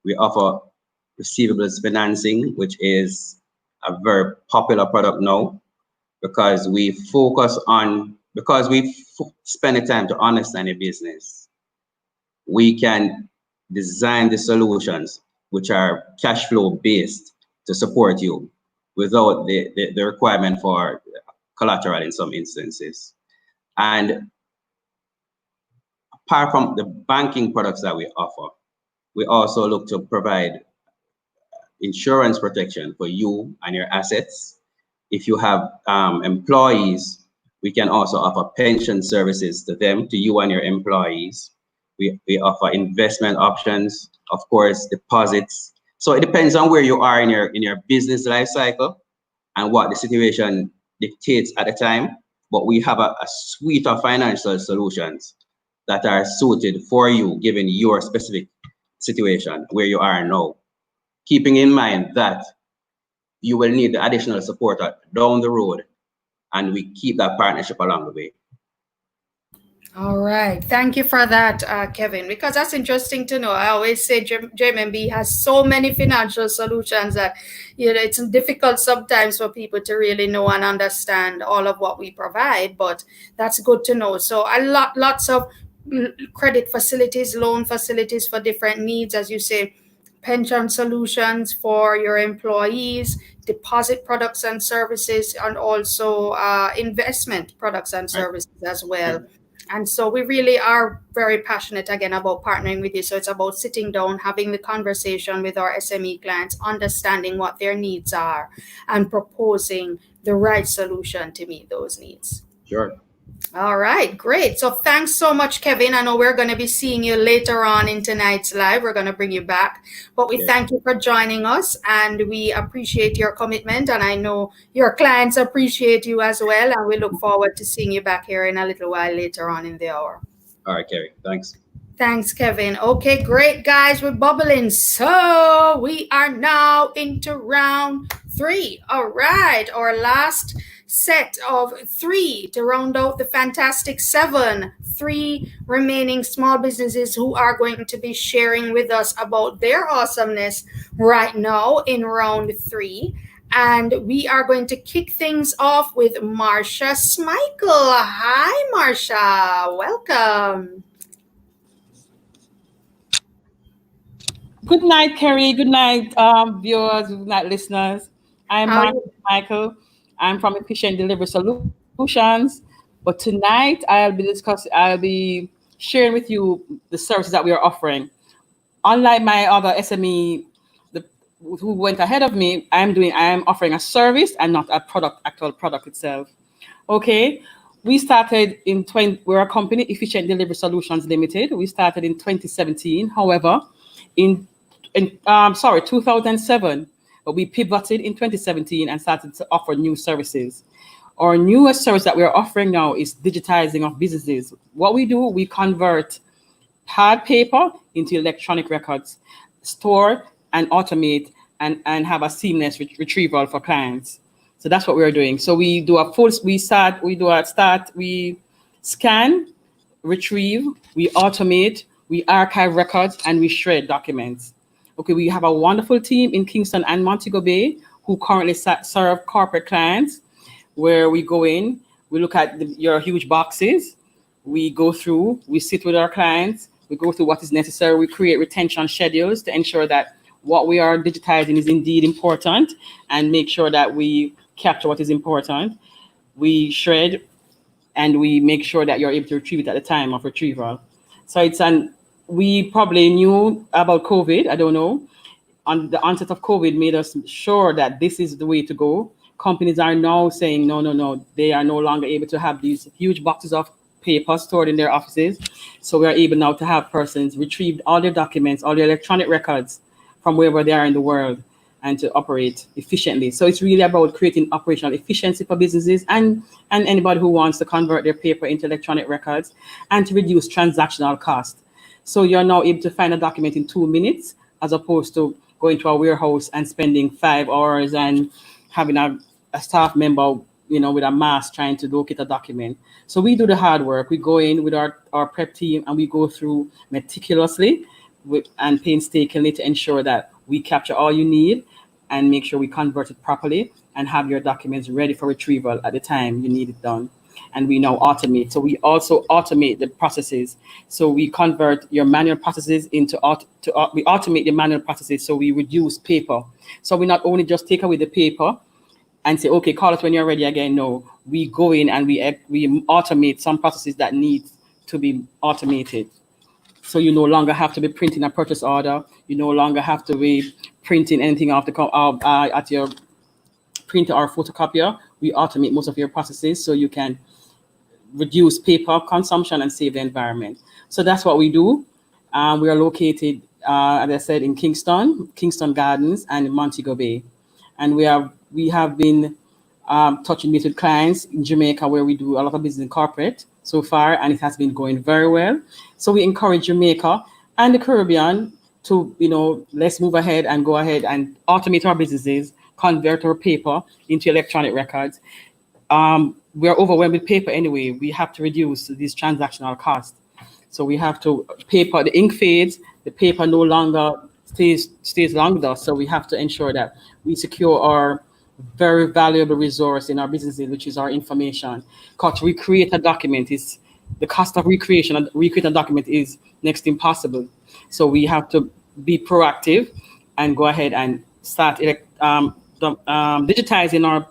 We offer receivables financing, which is a very popular product now because we spend the time to understand the business. We can design the solutions which are cash flow based to support you without the requirement for collateral in some instances. And apart from the banking products that we offer, we also look to provide insurance protection for you and your assets. If you have employees, we can also offer pension services to them, to you and your employees. We offer investment options, of course, deposits. So it depends on where you are in your business life cycle and what the situation dictates at the time. But we have a suite of financial solutions that are suited for you, given your specific situation where you are now. Keeping in mind that you will need the additional support down the road, and we keep that partnership along the way. All right. Thank you for that, Kevin, because that's interesting to know. I always say JMB has so many financial solutions that, it's difficult sometimes for people to really know and understand all of what we provide, but that's good to know. So lots of credit facilities, loan facilities for different needs, as you say, pension solutions for your employees, deposit products and services, and also investment products and services as well. And so we really are very passionate again about partnering with you. So it's about sitting down, having the conversation with our SME clients, understanding what their needs are, and proposing the right solution to meet those needs. Sure. All right, great. So thanks so much, Kevin. I know we're going to be seeing you later on in tonight's live. We're going to bring you back. But we thank you for joining us, and we appreciate your commitment. And I know your clients appreciate you as well. And we look forward to seeing you back here in a little while later on in the hour. All right, Kerry. Thanks. Thanks, Kevin. Okay, great, guys. We're bubbling. So we are now into round 3. All right, our last set of 3 to round out the fantastic 7. 3 remaining small businesses who are going to be sharing with us about their awesomeness right now in round 3. And we are going to kick things off with Marsha Smikle. Hi, Marsha. Welcome. Good night, Kerry. Good night, viewers. Good night, listeners. I'm Michael. I'm from Efficient Delivery Solutions. But tonight I'll be sharing with you the services that we are offering. Unlike my other SME who went ahead of me, I'm offering a service and not a actual product itself. Okay. We started we're a company, Efficient Delivery Solutions Limited. We started in 2017. However, in 2007, but we pivoted in 2017 and started to offer new services. Our newest service that we're offering now is digitizing of businesses. What we do, we convert hard paper into electronic records, store and automate and have a seamless retrieval for clients. So that's what we're doing. So we do we scan, retrieve, we automate, we archive records, and we shred documents. Okay, we have a wonderful team in Kingston and Montego Bay who currently serve corporate clients, where we go in, we look at your huge boxes, we go through, we sit with our clients, we go through what is necessary, we create retention schedules to ensure that what we are digitizing is indeed important and make sure that we capture what is important. We shred and we make sure that you're able to retrieve it at the time of retrieval. So we probably knew about COVID, I don't know. On the onset of COVID made us sure that this is the way to go. Companies are now saying, no, they are no longer able to have these huge boxes of paper stored in their offices. So we are able now to have persons retrieve all their documents, all their electronic records from wherever they are in the world and to operate efficiently. So it's really about creating operational efficiency for businesses and anybody who wants to convert their paper into electronic records and to reduce transactional cost. So you're now able to find a document in 2 minutes, as opposed to going to a warehouse and spending 5 hours and having a staff member, with a mask trying to locate a document. So we do the hard work. We go in with our prep team and we go through meticulously and painstakingly to ensure that we capture all you need and make sure we convert it properly and have your documents ready for retrieval at the time you need it done. And we now automate. So we also automate the processes. So we convert your manual processes into we automate the manual processes. So we reduce paper. So we not only just take away the paper and say, okay, call us when you're ready again. No, we go in and we automate some processes that need to be automated. So you no longer have to be printing a purchase order. You no longer have to be printing anything off at your printer or photocopier. We automate most of your processes so you can reduce paper consumption and save the environment. So that's what we do. We are located, as I said, in Kingston Gardens, and in Montego Bay. And we have been touching base with clients in Jamaica, where we do a lot of business in corporate so far, and it has been going very well. So we encourage Jamaica and the Caribbean to, let's move ahead and go ahead and automate our businesses, convert our paper into electronic records. We're overwhelmed with paper anyway. We have to reduce these transactional costs. So we have to the ink fades, the paper no longer stays long with us. So we have to ensure that we secure our very valuable resource in our businesses, which is our information. Because to recreate a document the cost of recreating a document is next to impossible. So we have to be proactive and go ahead and start digitizing our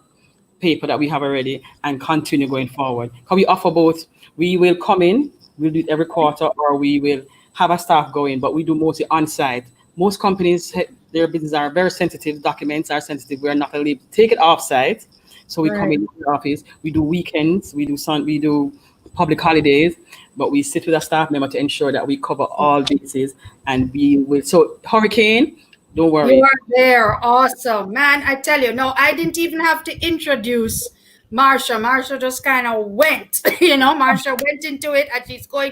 paper that we have already and continue going forward. Because we offer both. We will come in, we'll do it every quarter, or we will have a staff going, but we do mostly on-site. Most companies, their businesses are very sensitive, documents are sensitive. We're not going to take it off-site. So we come in the office, we do weekends, we do public holidays, but we sit with a staff member to ensure that we cover all bases, and we will. So hurricane, don't worry. You are there. Awesome. Man, I tell you, no, I didn't even have to introduce Marsha. Marsha just kind of went, Marsha went into it, and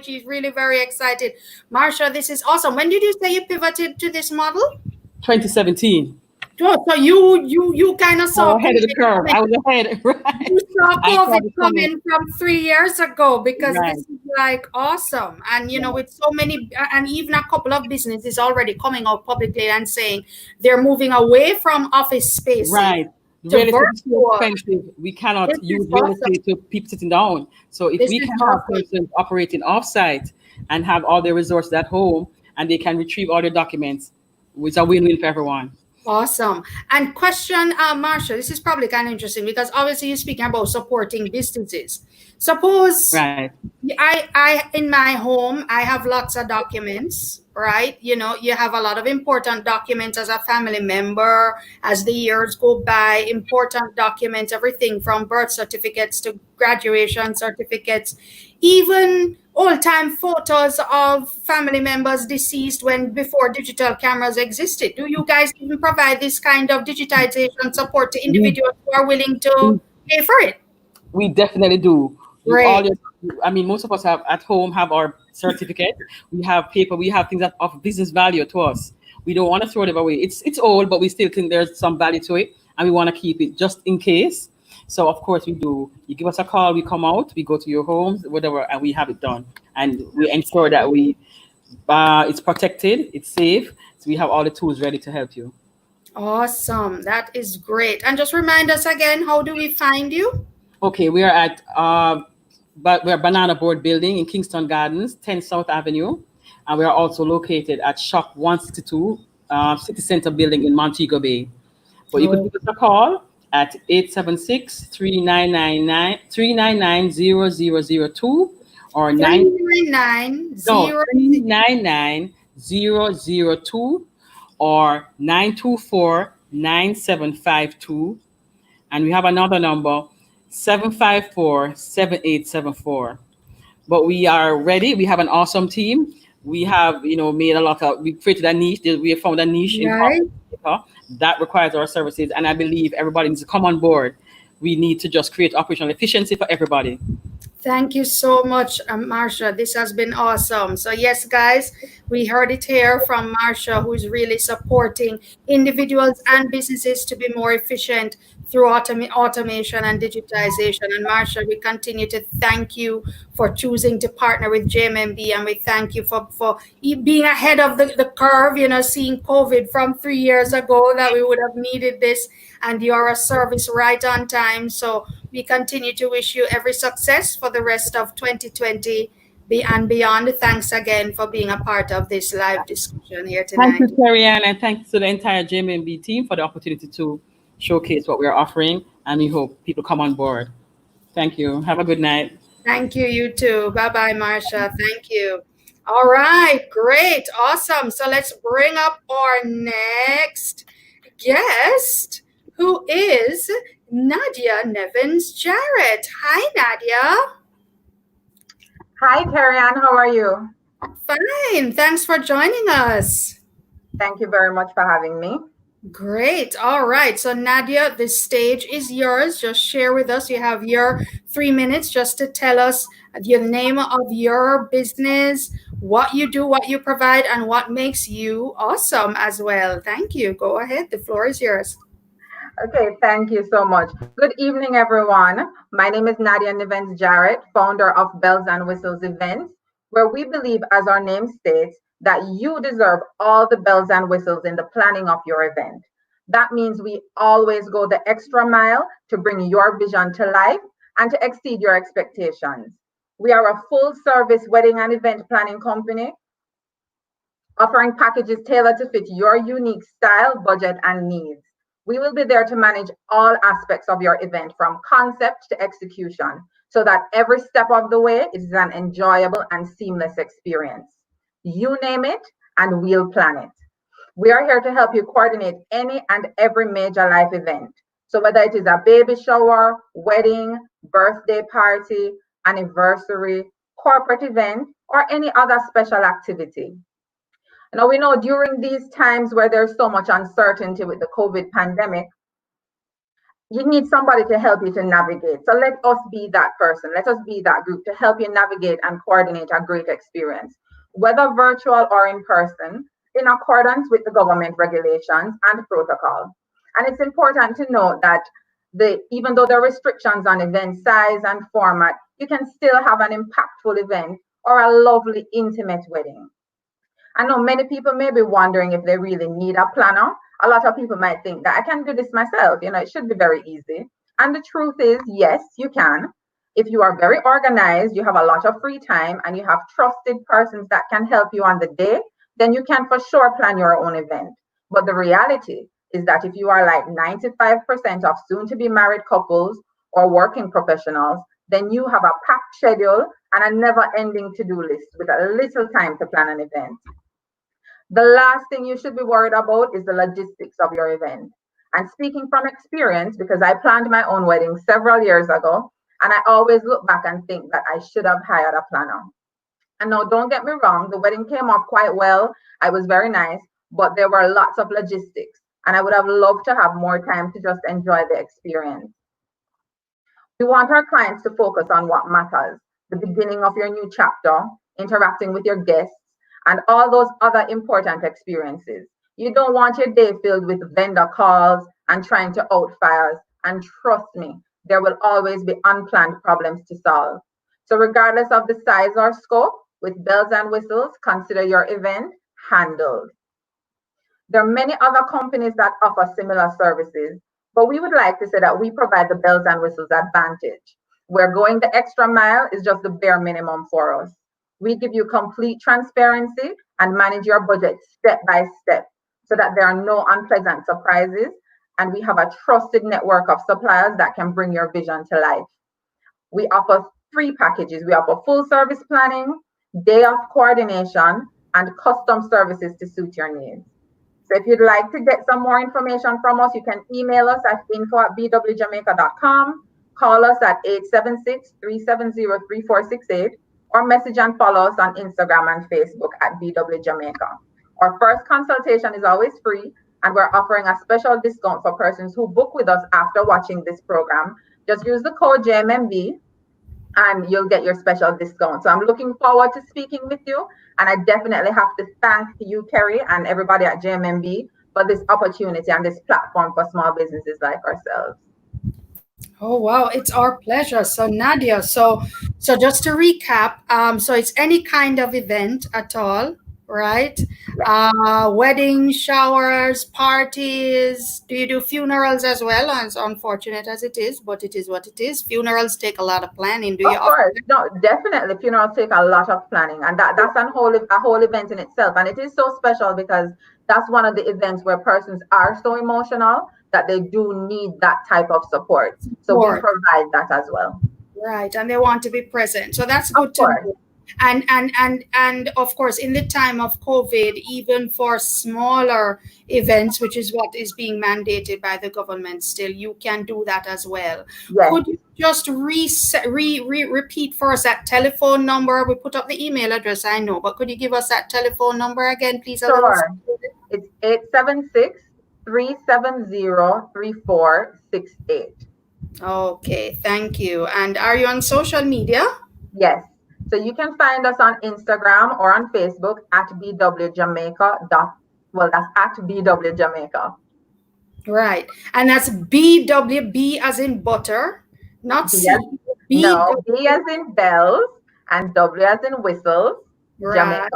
she's really very excited. Marsha, this is awesome. When did you say you pivoted to this model? 2017. Oh, so you kind of saw ahead of the curve. I was ahead, right? You saw COVID coming from 3 years ago, because this is like awesome. And with so many, and even a couple of businesses already coming out publicly and saying they're moving away from office space. Right. Real estate is so expensive. We cannot use real estate to people sitting down. So if we can have persons operating offsite and have all their resources at home, and they can retrieve all their documents, it's a win-win for everyone. Awesome. And question, Marsha, this is probably kind of interesting, because obviously you're speaking about supporting businesses. Suppose I in my home, I have lots of documents, right? You have a lot of important documents as a family member. As the years go by, important documents, everything from birth certificates to graduation certificates, even old-time photos of family members deceased before digital cameras existed. Do you guys even provide this kind of digitization support to individuals who are willing to pay for it? We definitely do. Great. Most of us have at home have our certificate. We have paper. We have things that of business value to us. We don't want to throw them away. It's old, but we still think there's some value to it, and we want to keep it just in case. So of course we do. You give us a call, we come out, we go to your homes, whatever, and we have it done. And we ensure that it's protected, it's safe. So we have all the tools ready to help you. Awesome. That is great. And just remind us again, how do we find you? Okay, we are at we're Banana Board Building in Kingston Gardens, 10 South Avenue. And we are also located at Shop 162, City Center Building in Montego Bay. But you can give us a call at 876-399-0002 or 399-002 or 924-9752. And we have another number, 754-7874. But we are ready. We have an awesome team. We have, we created a niche. We have found a niche in Africa that requires our services. And I believe everybody needs to come on board. We need to just create operational efficiency for everybody. Thank you so much, Marsha. This has been awesome. So yes, guys, we heard it here from Marsha, who is really supporting individuals and businesses to be more efficient through automation and digitization. And Marsha, we continue to thank you for choosing to partner with JMMB, and we thank you for being ahead of the curve, seeing COVID from 3 years ago that we would have needed this, and you're a service right on time. So we continue to wish you every success for the rest of 2020 and beyond. Thanks again for being a part of this live discussion here tonight. Thank you, Terry Ann, and thanks to the entire JMB team for the opportunity to showcase what we're offering, and we hope people come on board. Thank you. Have a good night. Thank you, you too. Bye-bye, Marsha. Thank you. All right, great, awesome. So let's bring up our next guest, who is Nadia Nevins-Jarrett. Hi, Nadia. Hi, Terry Ann. How are you? Fine. Thanks for joining us. Thank you very much for having me. Great. All right. So, Nadia, the stage is yours. Just share with us. You have your 3 minutes just to tell us the name of your business, what you do, what you provide, and what makes you awesome as well. Thank you. Go ahead. The floor is yours. Okay, thank you so much. Good evening, everyone. My name is Nadia Nevins-Jarrett, founder of Bells and Whistles Events, where we believe, as our name states, that you deserve all the bells and whistles in the planning of your event. That means we always go the extra mile to bring your vision to life and to exceed your expectations. We are a full-service wedding and event planning company, offering packages tailored to fit your unique style, budget, and needs. We will be there to manage all aspects of your event, from concept to execution, so that every step of the way is an enjoyable and seamless experience. You name it, and we'll plan it. We are here to help you coordinate any and every major life event. So whether it is a baby shower, wedding, birthday party, anniversary, corporate event, or any other special activity. Now, we know during these times where there's so much uncertainty with the COVID pandemic, you need somebody to help you to navigate. So let us be that person. Let us be that group to help you navigate and coordinate a great experience, whether virtual or in person, in accordance with the government regulations and protocol. And it's important to note that even though there are restrictions on event size and format, you can still have an impactful event or a lovely intimate wedding. I know many people may be wondering if they really need a planner. A lot of people might think that I can do this myself. It should be very easy. And the truth is, yes, you can. If you are very organized, you have a lot of free time, and you have trusted persons that can help you on the day, then you can for sure plan your own event. But the reality is that if you are like 95% of soon-to-be married couples or working professionals, then you have a packed schedule and a never-ending to-do list with a little time to plan an event. The last thing you should be worried about is the logistics of your event. And speaking from experience, because I planned my own wedding several years ago, and I always look back and think that I should have hired a planner. And now, don't get me wrong, the wedding came off quite well. I was very nice, but there were lots of logistics, and I would have loved to have more time to just enjoy the experience. We want our clients to focus on what matters, the beginning of your new chapter, interacting with your guests, and all those other important experiences. You don't want your day filled with vendor calls and trying to outfire. And trust me, there will always be unplanned problems to solve. So regardless of the size or scope, with Bells and Whistles, consider your event handled. There are many other companies that offer similar services, but we would like to say that we provide the Bells and Whistles advantage, where going the extra mile is just the bare minimum for us. We give you complete transparency and manage your budget step by step so that there are no unpleasant surprises. And we have a trusted network of suppliers that can bring your vision to life. We offer 3 packages. We offer full service planning, day of coordination, and custom services to suit your needs. So if you'd like to get some more information from us, you can email us at info@bwjamaica.com, call us at 876-370-3468, or message and follow us on Instagram and Facebook at BW Jamaica. Our first consultation is always free, and we're offering a special discount for persons who book with us after watching this program. Just use the code JMMB and you'll get your special discount. So I'm looking forward to speaking with you, and I definitely have to thank you, Kerry, and everybody at JMMB for this opportunity and this platform for small businesses like ourselves. Oh wow, it's our pleasure. So Nadia, so just to recap, so it's any kind of event at all, right? Weddings, showers, parties. Do you do funerals as well? As unfortunate as it is, but it is what it is. Funerals take a lot of planning. Do you Of offer? course, no, definitely. Funerals take a lot of planning, and that's a whole event in itself. And it is so special because that's one of the events where persons are so emotional that they do need that type of support. So we Support? provide that as well. Right, and they want to be present. So that's Of good to course, know. And of course, in the time of COVID, even for smaller events, which is what is being mandated by the government, still you can do that as well. yes, Could you just repeat for us that telephone number? We put up the email address, I know, but could you give us that telephone number again, please? A little. sure. It's 876-370-3468. Okay, thank you. And are you on social media? Yes. So you can find us on Instagram or on Facebook at bwjamaica. Well, that's at bwjamaica. Right. And that's BWB as in butter, not B C. as, no, B as BW. in bells and W as in whistles, Right. Jamaica.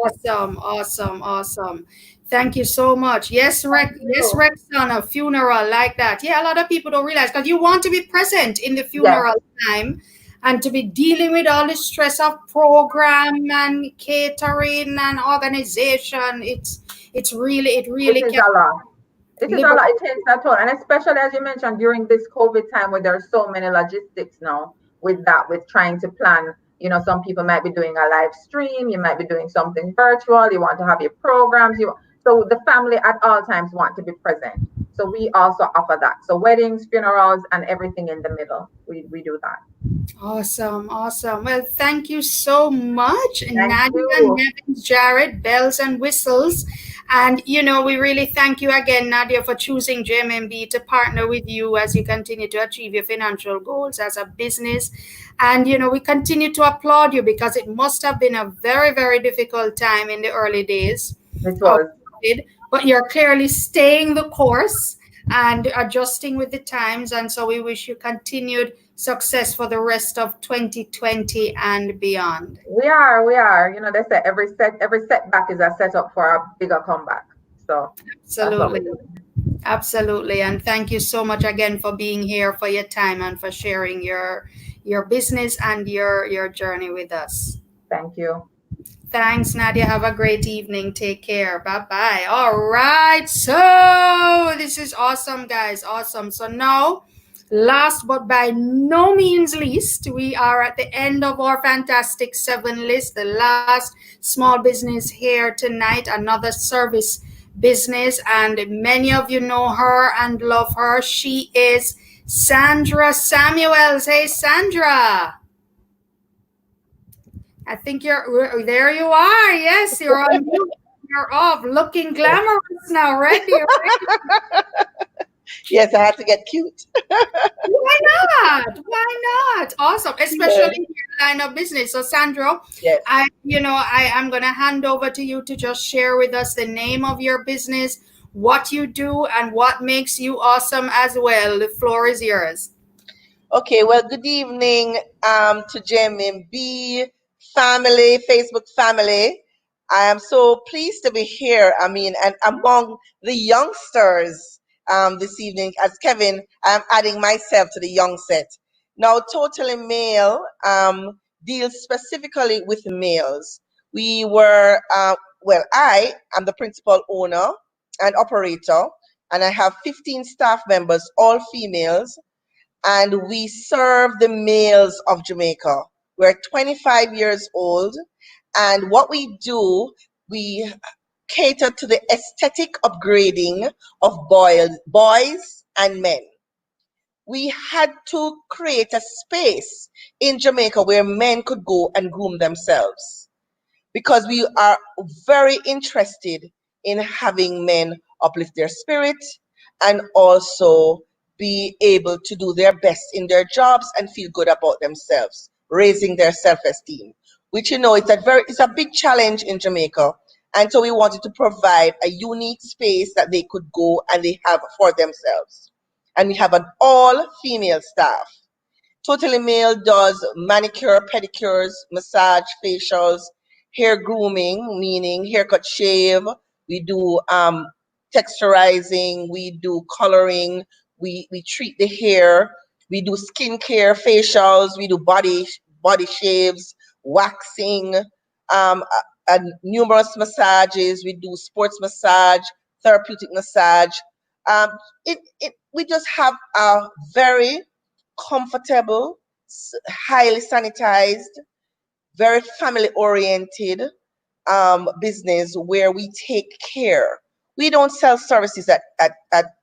Awesome. Awesome. Awesome. Thank you so much. Yes, Thank Yes, you. Rex, on a funeral like that. Yeah, a lot of people don't realize because you want to be present in the Yes, funeral time and to be dealing with all the stress of program and catering and organization. It it really is can a lot. It is a lot. liberate. It takes a toll, and especially as you mentioned during this COVID time, where there's so many logistics now with trying to plan. Some people might be doing a live stream. You might be doing something virtual. You want to have your programs. So the family at all times want to be present. So we also offer that. So weddings, funerals, and everything in the middle. We do that. Awesome, awesome. Well, thank you so much, Thank Nadia, you. Nevins, Jared, Bells and Whistles. And, we really thank you again, Nadia, for choosing JMMB to partner with you as you continue to achieve your financial goals as a business. And, we continue to applaud you because it must have been a very, very difficult time in the early days It of was. COVID, but you're clearly staying the course and adjusting with the times. And so we wish you continued success for the rest of 2020 and beyond. We are. They say every setback is a setup for a bigger comeback. So that's what we Absolutely. do. Absolutely. And thank you so much again for being here, for your time and for sharing your business and your journey with us. Thank you. Thanks, Nadia. Have a great evening. Take care. Bye bye. All right. So this is awesome, guys. Awesome. So now, last but by no means least, we are at the end of our Fantastic Seven list, the last small business here tonight, another service business. And many of you know her and love her. She is Sandra Samuels. Hey, Sandra. I think there you are. Yes, you're on mute. You're off. Looking glamorous now. Ready? Yes, I had to get cute. Why not? Why not? Awesome. Especially in your line of business. So Sandro, Yes. I am gonna hand over to you to just share with us the name of your business, what you do, and what makes you awesome as well. The floor is yours. Okay, well, good evening to JMB family, Facebook family. I am so pleased to be here. I mean, and among the youngsters this evening, as Kevin, I'm adding myself to the young set. Now, Totally Male deals specifically with males. We were, I am the principal owner and operator, and I have 15 staff members, all females, and we serve the males of Jamaica. We're 25 years old, and what we do, we cater to the aesthetic upgrading of boys and men. We had to create a space in Jamaica where men could go and groom themselves because we are very interested in having men uplift their spirit and also be able to do their best in their jobs and feel good about themselves, raising their self-esteem, which it's a big challenge in Jamaica. And so we wanted to provide a unique space that they could go and they have for themselves. and we have an all-female staff. Totally Male does manicure, pedicures, massage, facials, hair grooming, meaning haircut, shave. We do texturizing, we do coloring, we treat the hair, we do skincare, facials, we do body shaves, waxing, and numerous massages. We do sports massage, therapeutic massage. Um, we just have a very comfortable, highly sanitized, very family oriented business where we take care. We don't sell services at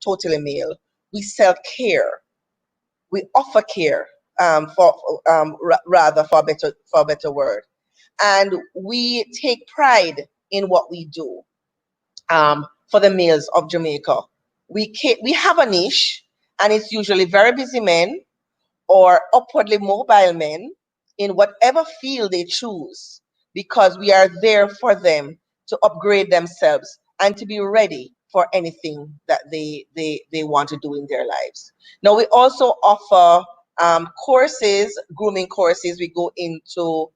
Totally Male. We sell care. We offer care, rather, for a better word. And we take pride in what we do, for the males of Jamaica. We have a niche, and it's usually very busy men or upwardly mobile men in whatever field they choose, because we are there for them to upgrade themselves and to be ready for anything that they want to do in their lives. Now, we also offer courses, grooming courses. We go into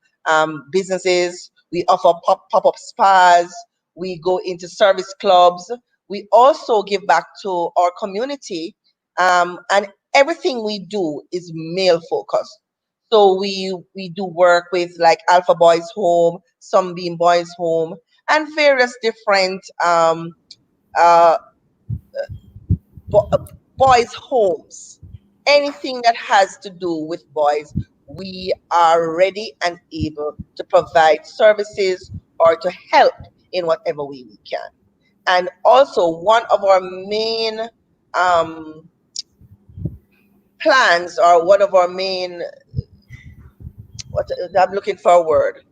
businesses, we offer pop-up spas, we go into service clubs. We also give back to our community, and everything we do is male focused. So we do work with like Alpha Boys Home, Sunbeam Boys Home, and various different uh, boys' homes. Anything that has to do with boys, we are ready and able to provide services or to help in whatever way we can. And also, one of our main um, plans, or one of our main, what I'm looking for a word,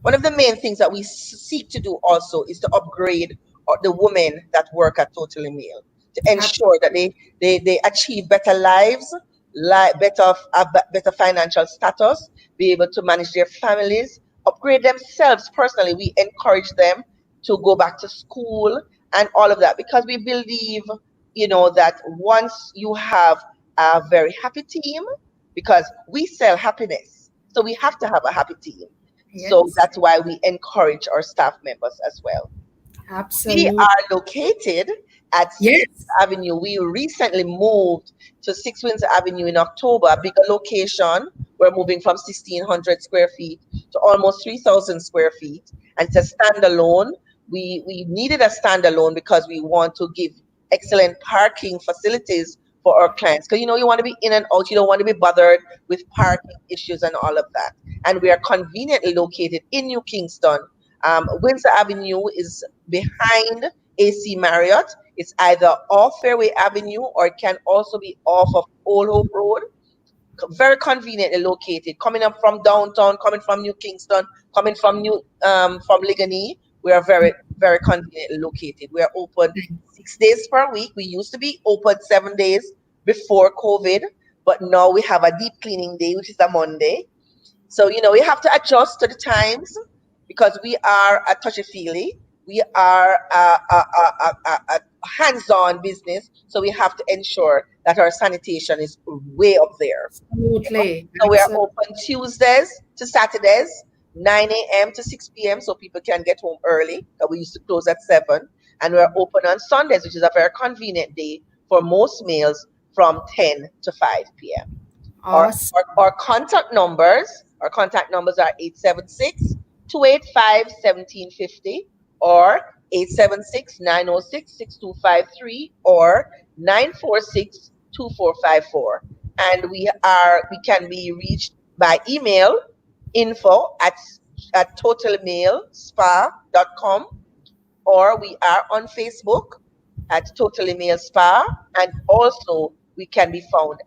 one of the main things that we seek to do also is to upgrade the women that work at Totally Male, to ensure that they achieve better lives, better financial status, be able to manage their families, upgrade themselves personally. We encourage them to go back to school and all of that, because we believe, that once you have a very happy team, because we sell happiness, so we have to have a happy team. So Yes, that's why we encourage our staff members as well. We absolutely. are located at 6 Yes. Windsor Avenue. We recently moved to 6 Windsor Avenue in October, a bigger location. We're moving from 1,600 square feet to almost 3,000 square feet. And it's a standalone. We needed a standalone because we want to give excellent parking facilities for our clients. Because, you want to be in and out. You don't want to be bothered with parking issues and all of that. And we are conveniently located in New Kingston. Windsor Avenue is behind AC Marriott. It's either off Fairway Avenue or it can also be off of Old Hope Road. Very conveniently located. Coming up from downtown, coming from New Kingston, coming from from Ligony, we are very, very conveniently located. We are open 6 days per week. We used to be open 7 days before COVID, but now we have a deep cleaning day, which is a Monday. So, we have to adjust to the times, because we are a touchy-feely. We are a hands-on business. So we have to ensure that our sanitation is way up there. Absolutely. So we are Absolutely. open Tuesdays to Saturdays, 9 a.m. to 6 p.m. so people can get home early. We used to close at 7. And we're open on Sundays, which is a very convenient day for most males, from 10 to 5 p.m. Awesome. Our contact numbers are 876-285-1750 or 876-906-6253 or 946-2454. And we can be reached by email, info at totalmailspa.com, or we are on Facebook at Totally Male Spa, and also we can be found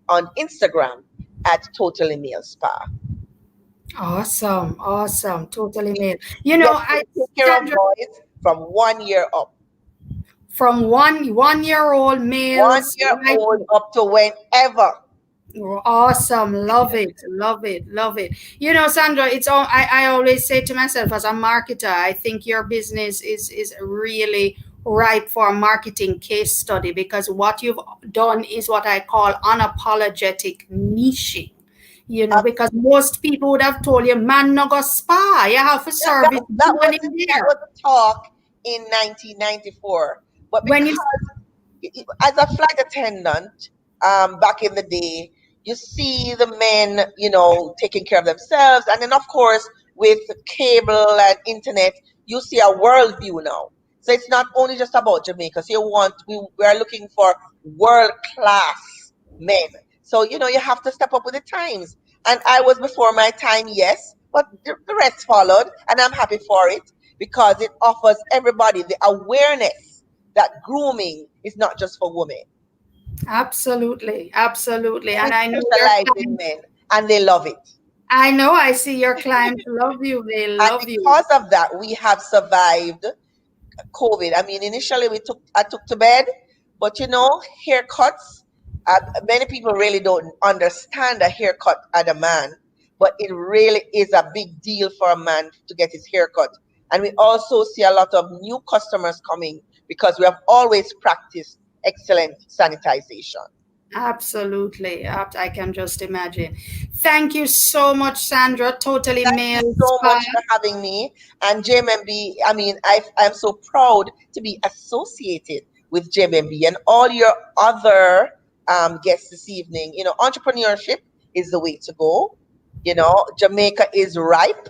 on Instagram at Totally Male Spa. Awesome. Awesome. Totally made. Yes, we take care of Sandra, boys from 1 year up. from 1 1 year old 1 males year right. old up to whenever. Awesome. Love it. Love it. Love it. Sandra, it's all I always say to myself as a marketer, I think your business is really ripe for a marketing case study, because what you've done is what I call unapologetic niching. You know, because most people would have told you, man, no go spa. You have to service That woman in that there. was the talk in 1994. But When you as a flight attendant, back in the day, you see the men, taking care of themselves, and then of course with cable and internet, you see a world view now. So it's not only just about Jamaica. So we are looking for world class men. So you have to step up with the times. And I was before my time, yes, but the rest followed, and I'm happy for it because it offers everybody the awareness that grooming is not just for women. absolutely, absolutely, We and I know your specialize in clients. men, and they love it. I know I see your clients love you. They And love you. because of that, we have survived COVID. I mean, initially I took to bed, but haircuts. Many people really don't understand a haircut as a man, but it really is a big deal for a man to get his haircut. And we also see a lot of new customers coming because we have always practiced excellent sanitization. Absolutely. I can just imagine. Thank you so much, Sandra. Totally Thank you male so spa. much for having me. And JMB, I mean, I'm so proud to be associated with JMB and all your other guests this evening. Entrepreneurship is the way to go. Jamaica is ripe,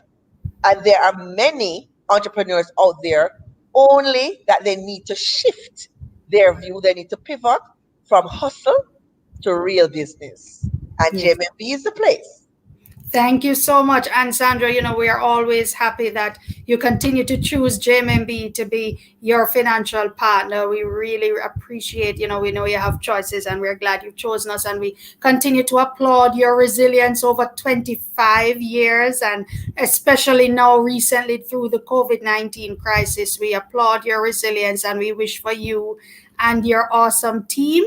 and there are many entrepreneurs out there, only that they need to shift their view. They need to pivot from hustle to real business. And Yes. JMB is the place. Thank you so much. And Sandra, we are always happy that you continue to choose JMB to be your financial partner. We really appreciate, we know you have choices, and we're glad you've chosen us. And we continue to applaud your resilience over 25 years, and especially now recently through the COVID-19 crisis. We applaud your resilience, and we wish for you and your awesome team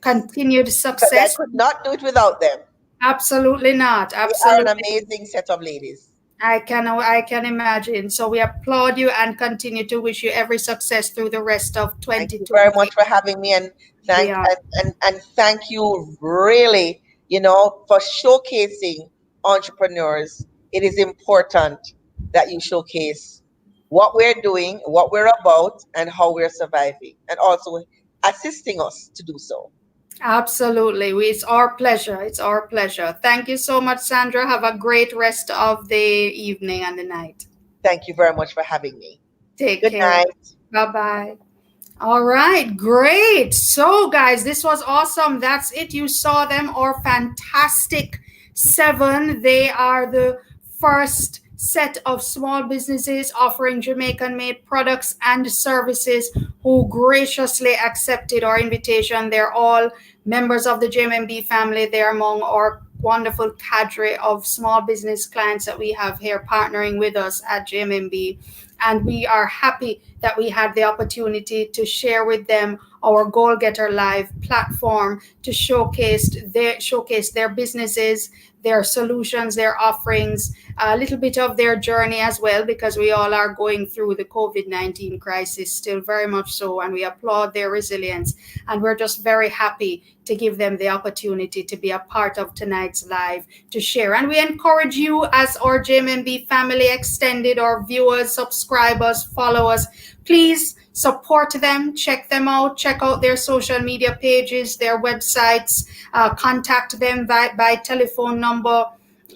continued Because I success. could not do it without them. Absolutely not. They are an Absolutely. amazing set of ladies. I can imagine. So we applaud you and continue to wish you every success through the rest of Thank you very 2020 much for having me, and thank beyond. and thank you really, for showcasing entrepreneurs. It is important that you showcase what we're doing, what we're about, and how we're surviving, and also assisting us to do so. Absolutely. It's our pleasure. It's our pleasure. Thank you so much, Sandra. Have a great rest of the evening and the night. Thank you very much for having me. Take Good care. night. Bye-bye. All right, great. So, guys, this was awesome. That's it. You saw them, our fantastic 7. They are the first set of small businesses offering Jamaican made products and services who graciously accepted our invitation. They're all members of the JMB family. They're among our wonderful cadre of small business clients that we have here partnering with us at JMB. And we are happy that we had the opportunity to share with them our Goal Getter Live platform to showcase their businesses, their solutions, their offerings, a little bit of their journey as well, because we all are going through the COVID-19 crisis still very much so, and we applaud their resilience. And we're just very happy to give them the opportunity to be a part of tonight's live to share. And we encourage you as our JMB family extended, our viewers, subscribers, followers, please support them, check them out, check out their social media pages, their websites, contact them by telephone number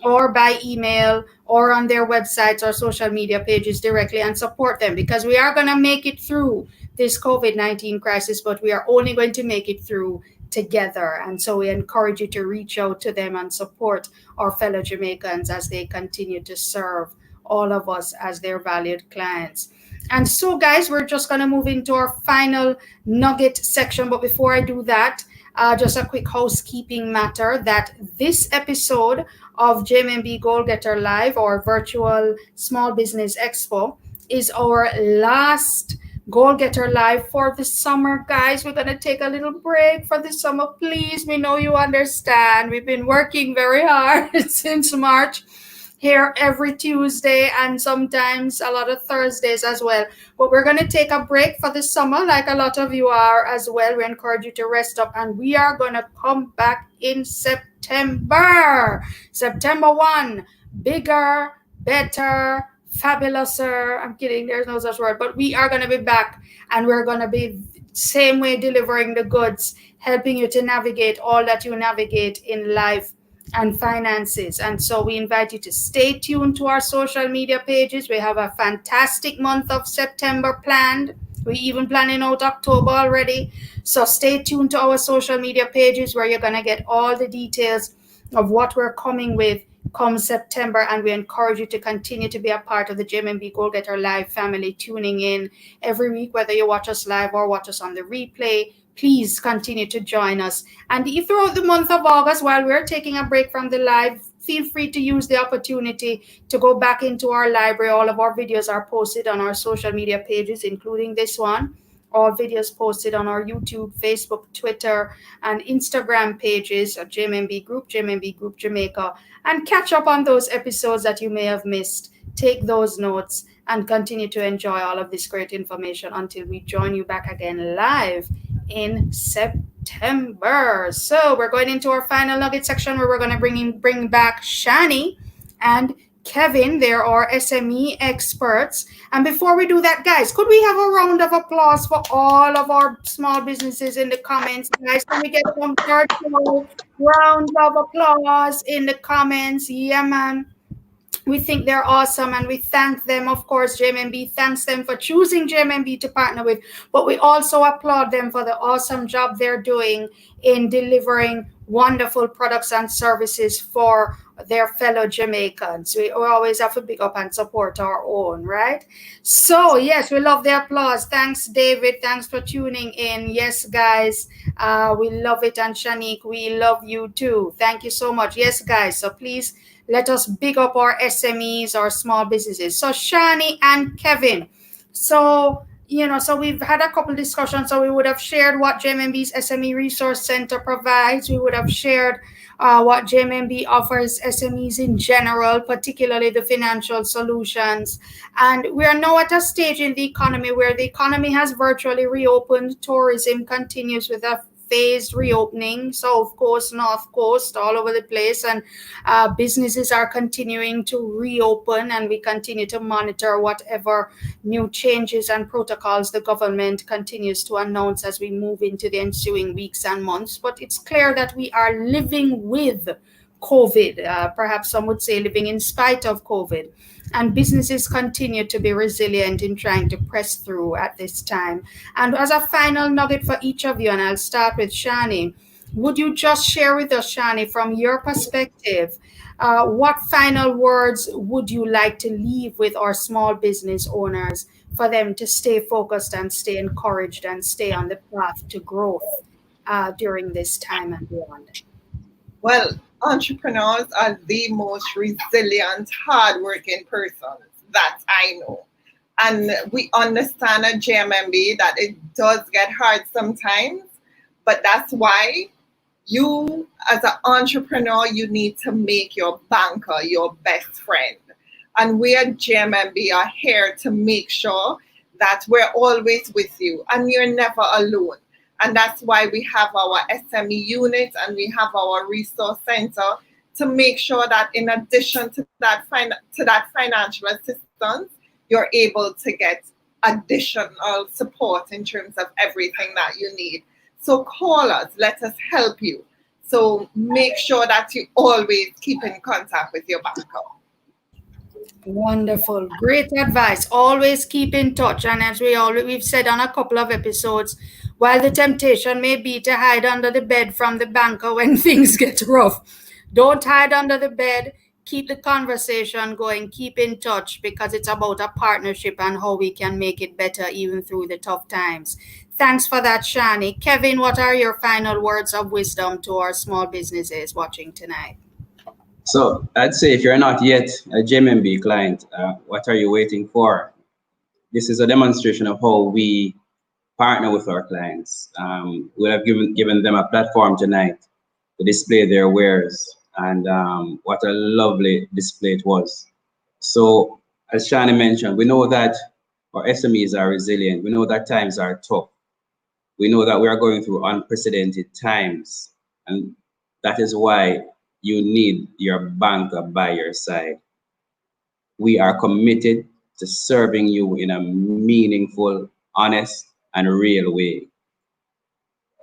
or by email or on their websites or social media pages directly, and support them, because we are going to make it through this COVID-19 crisis, but we are only going to make it through together. And so we encourage you to reach out to them and support our fellow Jamaicans as they continue to serve all of us as their valued clients. And so, guys, we're just going to move into our final nugget section. But before I do that, just a quick housekeeping matter that this episode of JMB Goal Getter Live, or virtual small business expo, is our last Goal Getter Live for the summer, guys. We're going to take a little break for the summer. Please, we know you understand. We've been working very hard since March. here every Tuesday and sometimes a lot of Thursdays as well. But we're going to take a break for the summer, like a lot of you are as well. We encourage you to rest up, and we are going to come back in September. September 1, bigger, better, fabulouser. I'm kidding, there's no such word, but we are going to be back, and we're going to be same way delivering the goods, helping you to navigate all that you navigate in life and finances. And so we invite you to stay tuned to our social media pages. We have a fantastic month of September planned. We're even planning out October already. So stay tuned to our social media pages where you're going to get all the details of what we're coming with come September. And we encourage you to continue to be a part of the JMB Goal Getter Live family, tuning in every week, whether you watch us live or watch us on the replay. Please continue to join us. And throughout the month of August, while we're taking a break from the live, feel free to use the opportunity to go back into our library. All of our videos are posted on our social media pages, including this one. All videos posted on our YouTube, Facebook, Twitter, and Instagram pages at JMB Group Jamaica, and catch up on those episodes that you may have missed. Take those notes and continue to enjoy all of this great information until we join you back again live in September. So we're going into our final nugget section where we're going to bring back Shani and Kevin. They're our SME experts. And before we do that, guys, could we have a round of applause for all of our small businesses in the comments? Guys, can we get some virtual round of applause in the comments? Yeah, man. We think they're awesome, and we thank them. Of course, JMB thanks them for choosing JMB to partner with, but we also applaud them for the awesome job they're doing in delivering wonderful products and services for their fellow Jamaicans. We always have to pick up and support our own, right? So yes, we love the applause. Thanks, David. Thanks for tuning in. Yes, guys, we love it. And Shanique, we love you too. Thank you so much. Yes, guys. So please let us big up our SMEs, our small businesses. So Shani and Kevin, so we've had a couple discussions. So we would have shared what JMB's SME Resource Center provides. We would have shared what JMB offers SMEs in general, particularly the financial solutions. And we are now at a stage in the economy where the economy has virtually reopened. Tourism continues with a phased reopening, South Coast, North Coast, all over the place, and businesses are continuing to reopen, and we continue to monitor whatever new changes and protocols the government continues to announce as we move into the ensuing weeks and months. But it's clear that we are living with COVID, perhaps some would say living in spite of COVID. And businesses continue to be resilient in trying to press through at this time. And as a final nugget for each of you, and I'll start with Shani, would you just share with us, Shani, from your perspective, what final words would you like to leave with our small business owners for them to stay focused and stay encouraged and stay on the path to growth during this time and beyond? Well, entrepreneurs are the most resilient, hardworking persons that I know. And we understand at JMB that it does get hard sometimes, but that's why you, as an entrepreneur, you need to make your banker your best friend. And we at JMB are here to make sure that we're always with you and you're never alone. And that's why we have our SME unit and we have our resource center to make sure that in addition to that financial assistance, you're able to get additional support in terms of everything that you need. So call us, let us help you. So make sure that you always keep in contact with your banker. Wonderful. Great advice. Always keep in touch. And as we've said on a couple of episodes, while the temptation may be to hide under the bed from the banker when things get rough, don't hide under the bed. Keep the conversation going. Keep in touch, because it's about a partnership and how we can make it better even through the tough times. Thanks for that, Shani. Kevin, what are your final words of wisdom to our small businesses watching tonight? So I'd say if you're not yet a JMB client, what are you waiting for? This is a demonstration of how we partner with our clients. We have given them a platform tonight to display their wares and what a lovely display it was. So, as Shani mentioned, we know that our SMEs are resilient. We know that times are tough. We know that we are going through unprecedented times, and that is why you need your banker by your side. We are committed to serving you in a meaningful, honest, and real way.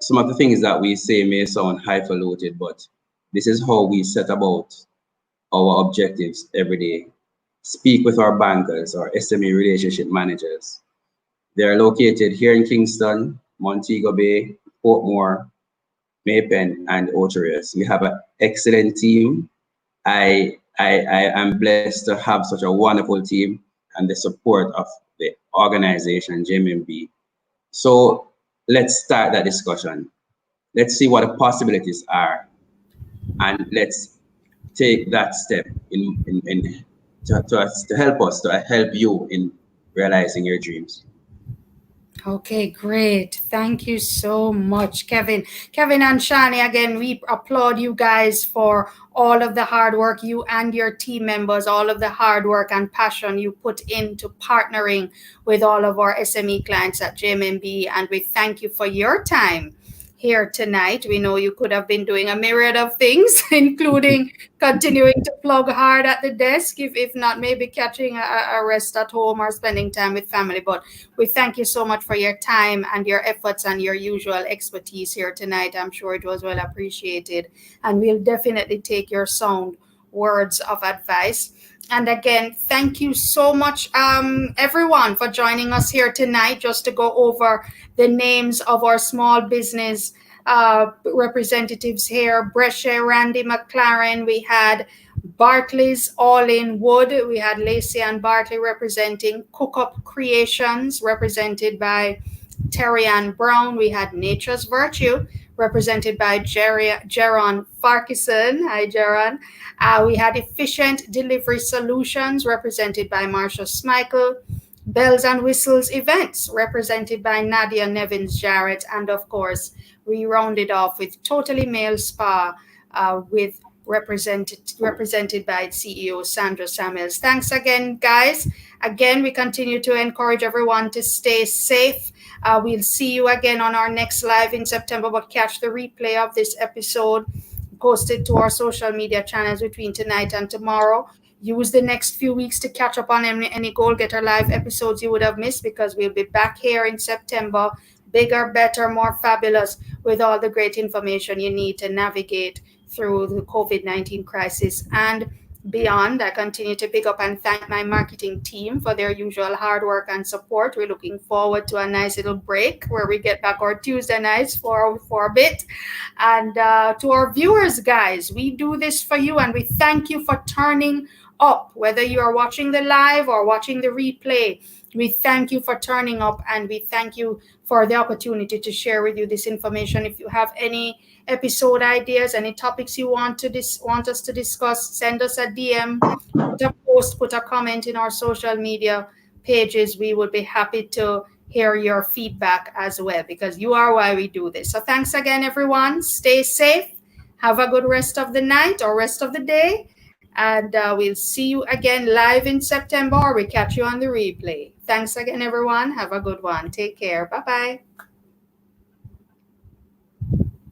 Some of the things that we say may sound highfalutin, but this is how we set about our objectives every day. Speak with our bankers, our SME relationship managers. They are located here in Kingston, Montego Bay, Portmore, Maypen, and Oterius. We have an excellent team. I am blessed to have such a wonderful team and the support of the organization, JMB. So let's start that discussion. Let's see what the possibilities are, and let's take that step to help us, to help you in realizing your dreams. Okay, great. Thank you so much, Kevin. Kevin and Shani, again, we applaud you guys for all of the hard work, you and your team members, all of the hard work and passion you put into partnering with all of our SME clients at JMB. And we thank you for your time here tonight. We know you could have been doing a myriad of things, including continuing to plug hard at the desk, if not maybe catching a rest at home or spending time with family. But we thank you so much for your time and your efforts and your usual expertise here tonight. I'm sure it was well appreciated, and we'll definitely take your sound words of advice. And again, thank you so much, everyone, for joining us here tonight, just to go over the names of our small business representatives here. Brescia, Randy McLaren. We had Barclays Wood. We had Lacey and Bartley representing Coco Creations, represented by Terry Ann Brown. We had Nature's Virtue, represented by Jaron Farquharson. Hi, Jaron. We had Efficient Delivery Solutions, represented by Marsha Smykel. Bells and Whistles Events, represented by Nadia Nevins Jarrett. And of course, we rounded off with Totally Male Spa with represented by CEO Sandra Samuels. Thanks again, guys. Again, we continue to encourage everyone to stay safe. We'll see you again on our next live in September, but catch the replay of this episode posted to our social media channels between tonight and tomorrow. Use the next few weeks to catch up on any Goal Getter Live episodes you would have missed, because we'll be back here in September, bigger, better, more fabulous, with all the great information you need to navigate through the COVID-19 crisis and beyond. I continue to pick up and thank my marketing team for their usual hard work and support. We're looking forward to a nice little break where we get back our Tuesday nights for a bit. And to our viewers, guys, we do this for you, and we thank you for turning up, whether you are watching the live or watching the replay. We thank you for turning up, and we thank you for the opportunity to share with you this information. If you have any episode ideas, any topics you want us to discuss, send us a DM, put a post, put a comment in our social media pages. We would be happy to hear your feedback as well, because you are why we do this. So thanks again, everyone. Stay safe. Have a good rest of the night or rest of the day. And we'll see you again live in September, or we catch you on the replay. Thanks again, everyone. Have a good one. Take care. Bye-bye.